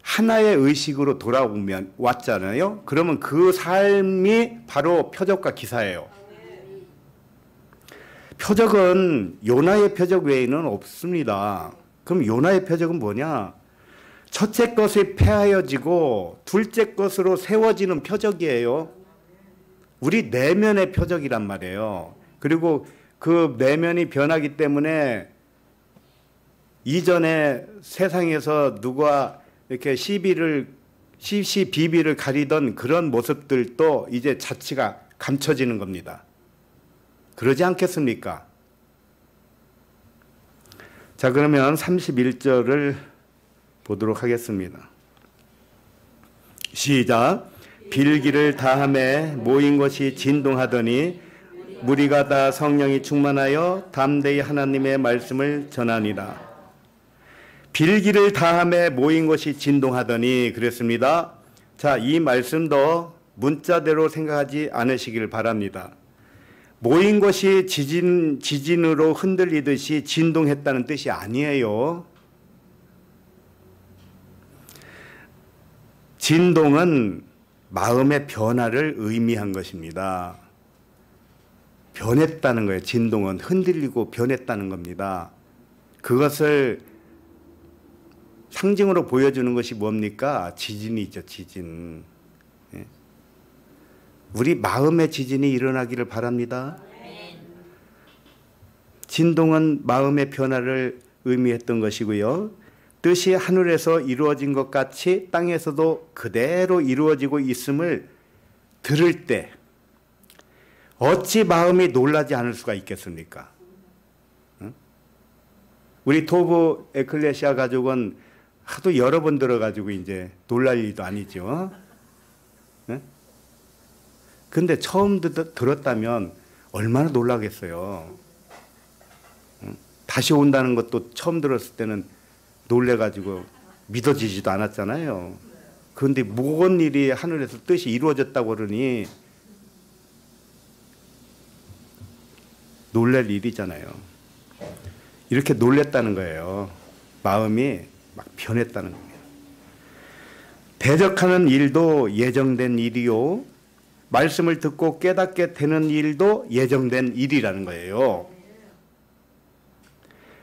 하나의 의식으로 돌아오면 왔잖아요. 그러면 그 삶이 바로 표적과 기사예요. 표적은 요나의 표적 외에는 없습니다. 그럼 요나의 표적은 뭐냐? 첫째 것이 폐하여지고 둘째 것으로 세워지는 표적이에요. 우리 내면의 표적이란 말이에요. 그리고 그 내면이 변하기 때문에 이전에 세상에서 누가 이렇게 시비를 가리던 그런 모습들도 이제 자취가 감춰지는 겁니다. 그러지 않겠습니까? 자, 그러면 31절을 보도록 하겠습니다. 시작. 빌기를 다함에 모인 것이 진동하더니 무리가 다 성령이 충만하여 담대히 하나님의 말씀을 전하니라. 빌기를 다함에 모인 것이 진동하더니 그랬습니다. 자, 이 말씀도 문자대로 생각하지 않으시길 바랍니다. 모인 것이 지진으로 흔들리듯이 진동했다는 뜻이 아니에요. 진동은 마음의 변화를 의미한 것입니다. 변했다는 거예요. 진동은 흔들리고 변했다는 겁니다. 그것을 상징으로 보여주는 것이 뭡니까? 지진이죠, 지진. 우리 마음의 지진이 일어나기를 바랍니다. 진동은 마음의 변화를 의미했던 것이고요. 뜻이 하늘에서 이루어진 것 같이 땅에서도 그대로 이루어지고 있음을 들을 때 어찌 마음이 놀라지 않을 수가 있겠습니까? 우리 토브 에클레시아 가족은 하도 여러 번 들어가지고 이제 놀랄 일도 아니죠. 근데 처음 들었다면 얼마나 놀라겠어요. 다시 온다는 것도 처음 들었을 때는 놀래가지고 믿어지지도 않았잖아요. 그런데 무슨 일이 하늘에서 뜻이 이루어졌다고 그러니 놀랄 일이잖아요. 이렇게 놀랬다는 거예요. 마음이 막 변했다는 거예요. 대적하는 일도 예정된 일이요. 말씀을 듣고 깨닫게 되는 일도 예정된 일이라는 거예요.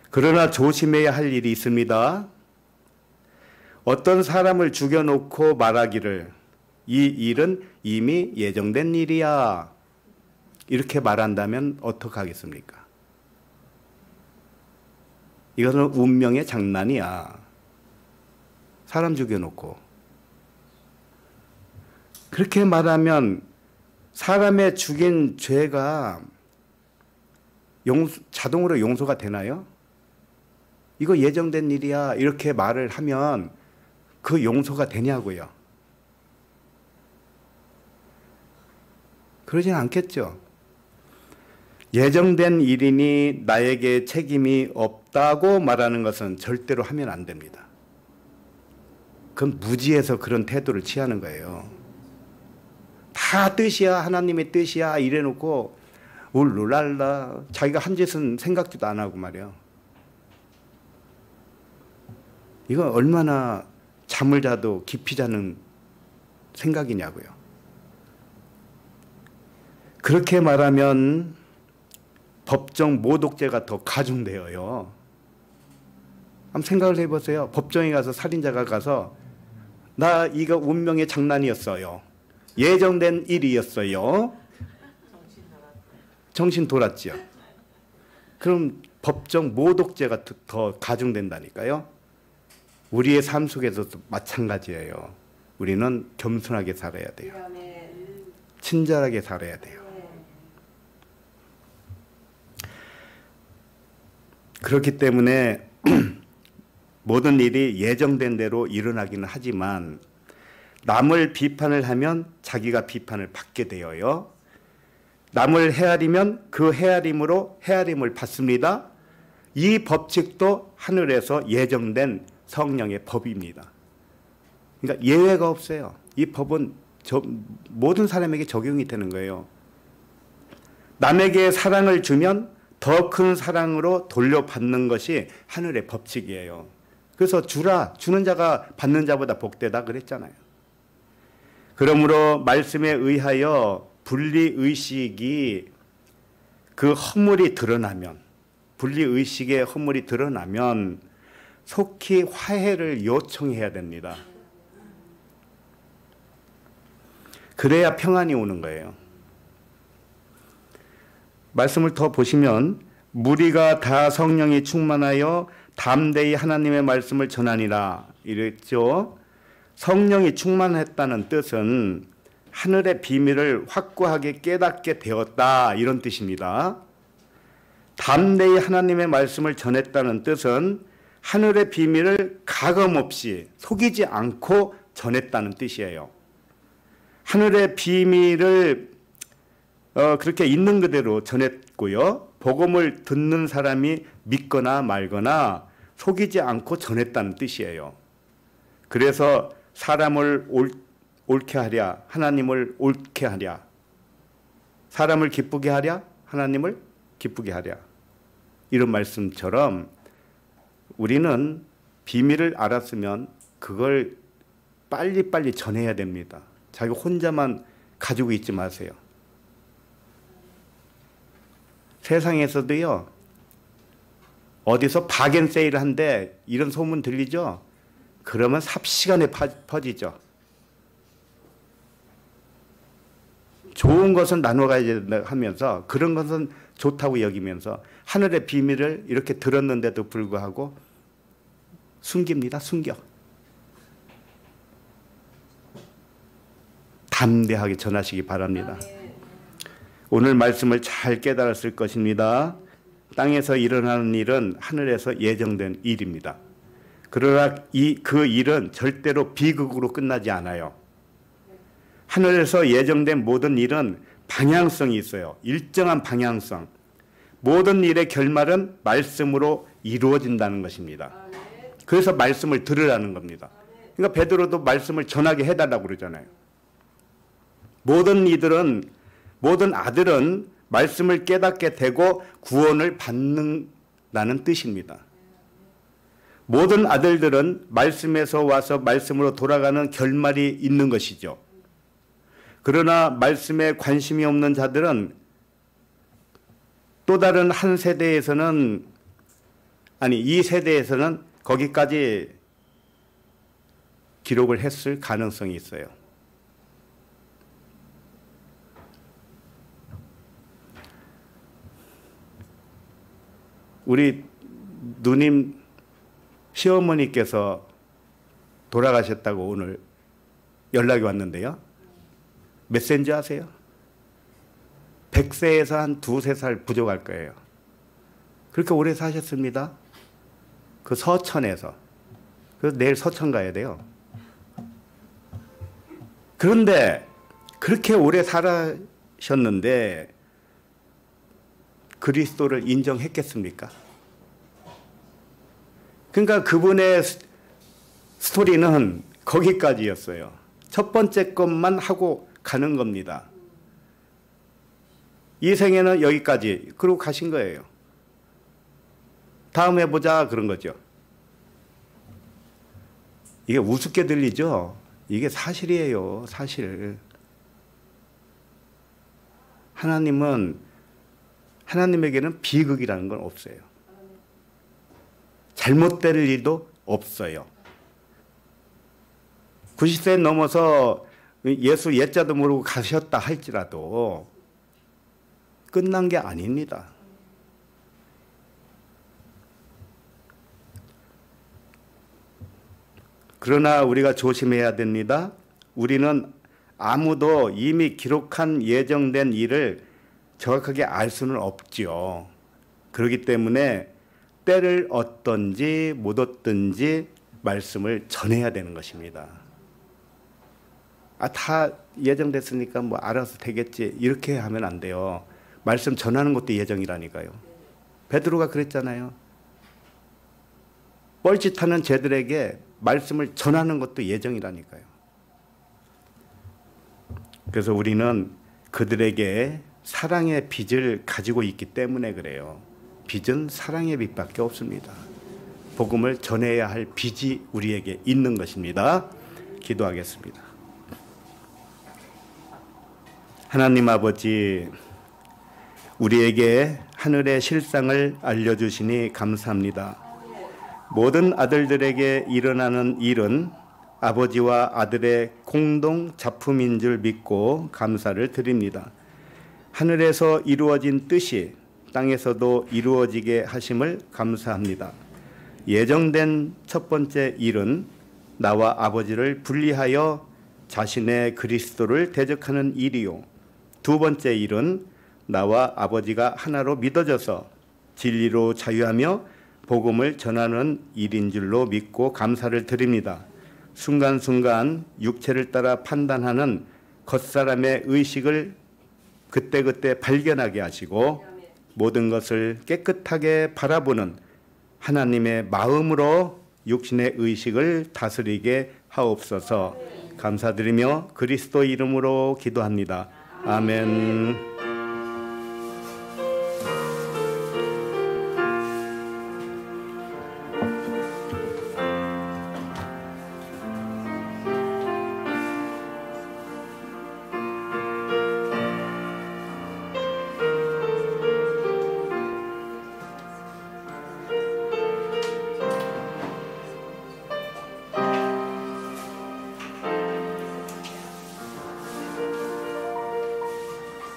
그러나 조심해야 할 일이 있습니다. 어떤 사람을 죽여놓고 말하기를 이 일은 이미 예정된 일이야. 이렇게 말한다면 어떡하겠습니까? 이것은 운명의 장난이야. 사람 죽여놓고. 그렇게 말하면 사람의 죽인 죄가 자동으로 용서가 되나요? 이거 예정된 일이야. 이렇게 말을 하면 그 용서가 되냐고요. 그러진 않겠죠. 예정된 일이니 나에게 책임이 없다고 말하는 것은 절대로 하면 안 됩니다. 그건 무지해서 그런 태도를 취하는 거예요. 다 뜻이야, 하나님의 뜻이야 이래놓고 울룰랄라 자기가 한 짓은 생각지도 안 하고 말이야. 이거 얼마나 잠을 자도 깊이 자는 생각이냐고요. 그렇게 말하면 법정 모독죄가 더 가중되어요. 한번 생각을 해보세요. 법정에 가서 살인자가 가서 나 이거 운명의 장난이었어요. 예정된 일이었어요. 정신 돌았죠. 그럼 법정 모독죄가 더 가중된다니까요. 우리의 삶 속에서도 마찬가지예요. 우리는 겸손하게 살아야 돼요. 친절하게 살아야 돼요. 그렇기 때문에 모든 일이 예정된 대로 일어나기는 하지만 남을 비판을 하면 자기가 비판을 받게 되어요. 남을 헤아리면 그 헤아림으로 헤아림을 받습니다. 이 법칙도 하늘에서 예정된 성령의 법입니다. 그러니까 예외가 없어요. 이 법은 모든 사람에게 적용이 되는 거예요. 남에게 사랑을 주면 더 큰 사랑으로 돌려받는 것이 하늘의 법칙이에요. 그래서 주는 자가 받는 자보다 복되다 그랬잖아요. 그러므로 말씀에 의하여 분리의식이 그 허물이 드러나면, 분리의식의 허물이 드러나면 속히 화해를 요청해야 됩니다. 그래야 평안이 오는 거예요. 말씀을 더 보시면 무리가 다 성령이 충만하여 담대히 하나님의 말씀을 전하니라 이랬죠. 성령이 충만했다는 뜻은 하늘의 비밀을 확고하게 깨닫게 되었다 이런 뜻입니다. 담대히 하나님의 말씀을 전했다는 뜻은 하늘의 비밀을 가감없이 속이지 않고 전했다는 뜻이에요. 하늘의 비밀을 그렇게 있는 그대로 전했고요. 복음을 듣는 사람이 믿거나 말거나 속이지 않고 전했다는 뜻이에요. 그래서 사람을 옳게 하랴, 하나님을 옳게 하랴. 사람을 기쁘게 하랴, 하나님을 기쁘게 하랴. 이런 말씀처럼 우리는 비밀을 알았으면 그걸 빨리빨리 전해야 됩니다. 자기 혼자만 가지고 있지 마세요. 세상에서도요, 어디서 바겐세일 한데 이런 소문 들리죠? 그러면 삽시간에 퍼지죠. 좋은 것은 나눠가야 하면서 그런 것은 좋다고 여기면서 하늘의 비밀을 이렇게 들었는데도 불구하고 숨깁니다. 숨겨. 담대하게 전하시기 바랍니다. 오늘 말씀을 잘 깨달았을 것입니다. 땅에서 일어나는 일은 하늘에서 예정된 일입니다. 그러나 그 일은 절대로 비극으로 끝나지 않아요. 하늘에서 예정된 모든 일은 방향성이 있어요. 일정한 방향성. 모든 일의 결말은 말씀으로 이루어진다는 것입니다. 그래서 말씀을 들으라는 겁니다. 그러니까 베드로도 말씀을 전하게 해달라고 그러잖아요. 모든 아들은 말씀을 깨닫게 되고 구원을 받는다는 뜻입니다. 모든 아들들은 말씀에서 와서 말씀으로 돌아가는 결말이 있는 것이죠. 그러나 말씀에 관심이 없는 자들은 또 다른 한 세대에서는, 이 세대에서는 거기까지 기록을 했을 가능성이 있어요. 우리 누님 시어머니께서 돌아가셨다고 오늘 연락이 왔는데요. 몇 세인지 아세요? 100세에서 한 두세 살 부족할 거예요. 그렇게 오래 사셨습니다. 그 서천에서. 그래서 내일 서천 가야 돼요. 그런데 그렇게 오래 살아셨는데 그리스도를 인정했겠습니까? 그러니까 그분의 스토리는 거기까지였어요. 첫 번째 것만 하고 가는 겁니다. 이 생에는 여기까지 그러고 가신 거예요. 다음에 보자 그런 거죠. 이게 우습게 들리죠? 이게 사실이에요. 사실. 하나님에게는 비극이라는 건 없어요. 잘못될 일도 없어요. 90세 넘어서 예수 예자도 모르고 가셨다 할지라도 끝난 게 아닙니다. 그러나 우리가 조심해야 됩니다. 우리는 아무도 이미 기록한 예정된 일을 정확하게 알 수는 없죠. 그렇기 때문에 때를 얻든지 못 얻든지 말씀을 전해야 되는 것입니다. 다 예정됐으니까 뭐 알아서 되겠지 이렇게 하면 안 돼요. 말씀 전하는 것도 예정이라니까요. 베드로가 그랬잖아요. 뻘짓하는 쟤들에게 말씀을 전하는 것도 예정이라니까요. 그래서 우리는 그들에게 사랑의 빚을 가지고 있기 때문에 그래요. 빚은 사랑의 빚밖에 없습니다. 복음을 전해야 할 빚이 우리에게 있는 것입니다. 기도하겠습니다. 하나님 아버지, 우리에게 하늘의 실상을 알려주시니 감사합니다. 모든 아들들에게 일어나는 일은 아버지와 아들의 공동 작품인 줄 믿고 감사를 드립니다. 하늘에서 이루어진 뜻이 땅에서도 이루어지게 하심을 감사합니다. 예정된 첫 번째 일은 나와 아버지를 분리하여 자신의 그리스도를 대적하는 일이요. 두 번째 일은 나와 아버지가 하나로 믿어져서 진리로 자유하며 복음을 전하는 일인 줄로 믿고 감사를 드립니다. 순간순간 육체를 따라 판단하는 겉사람의 의식을 그때그때 발견하게 하시고 모든 것을 깨끗하게 바라보는 하나님의 마음으로 육신의 의식을 다스리게 하옵소서. 감사드리며 그리스도 이름으로 기도합니다. 아멘.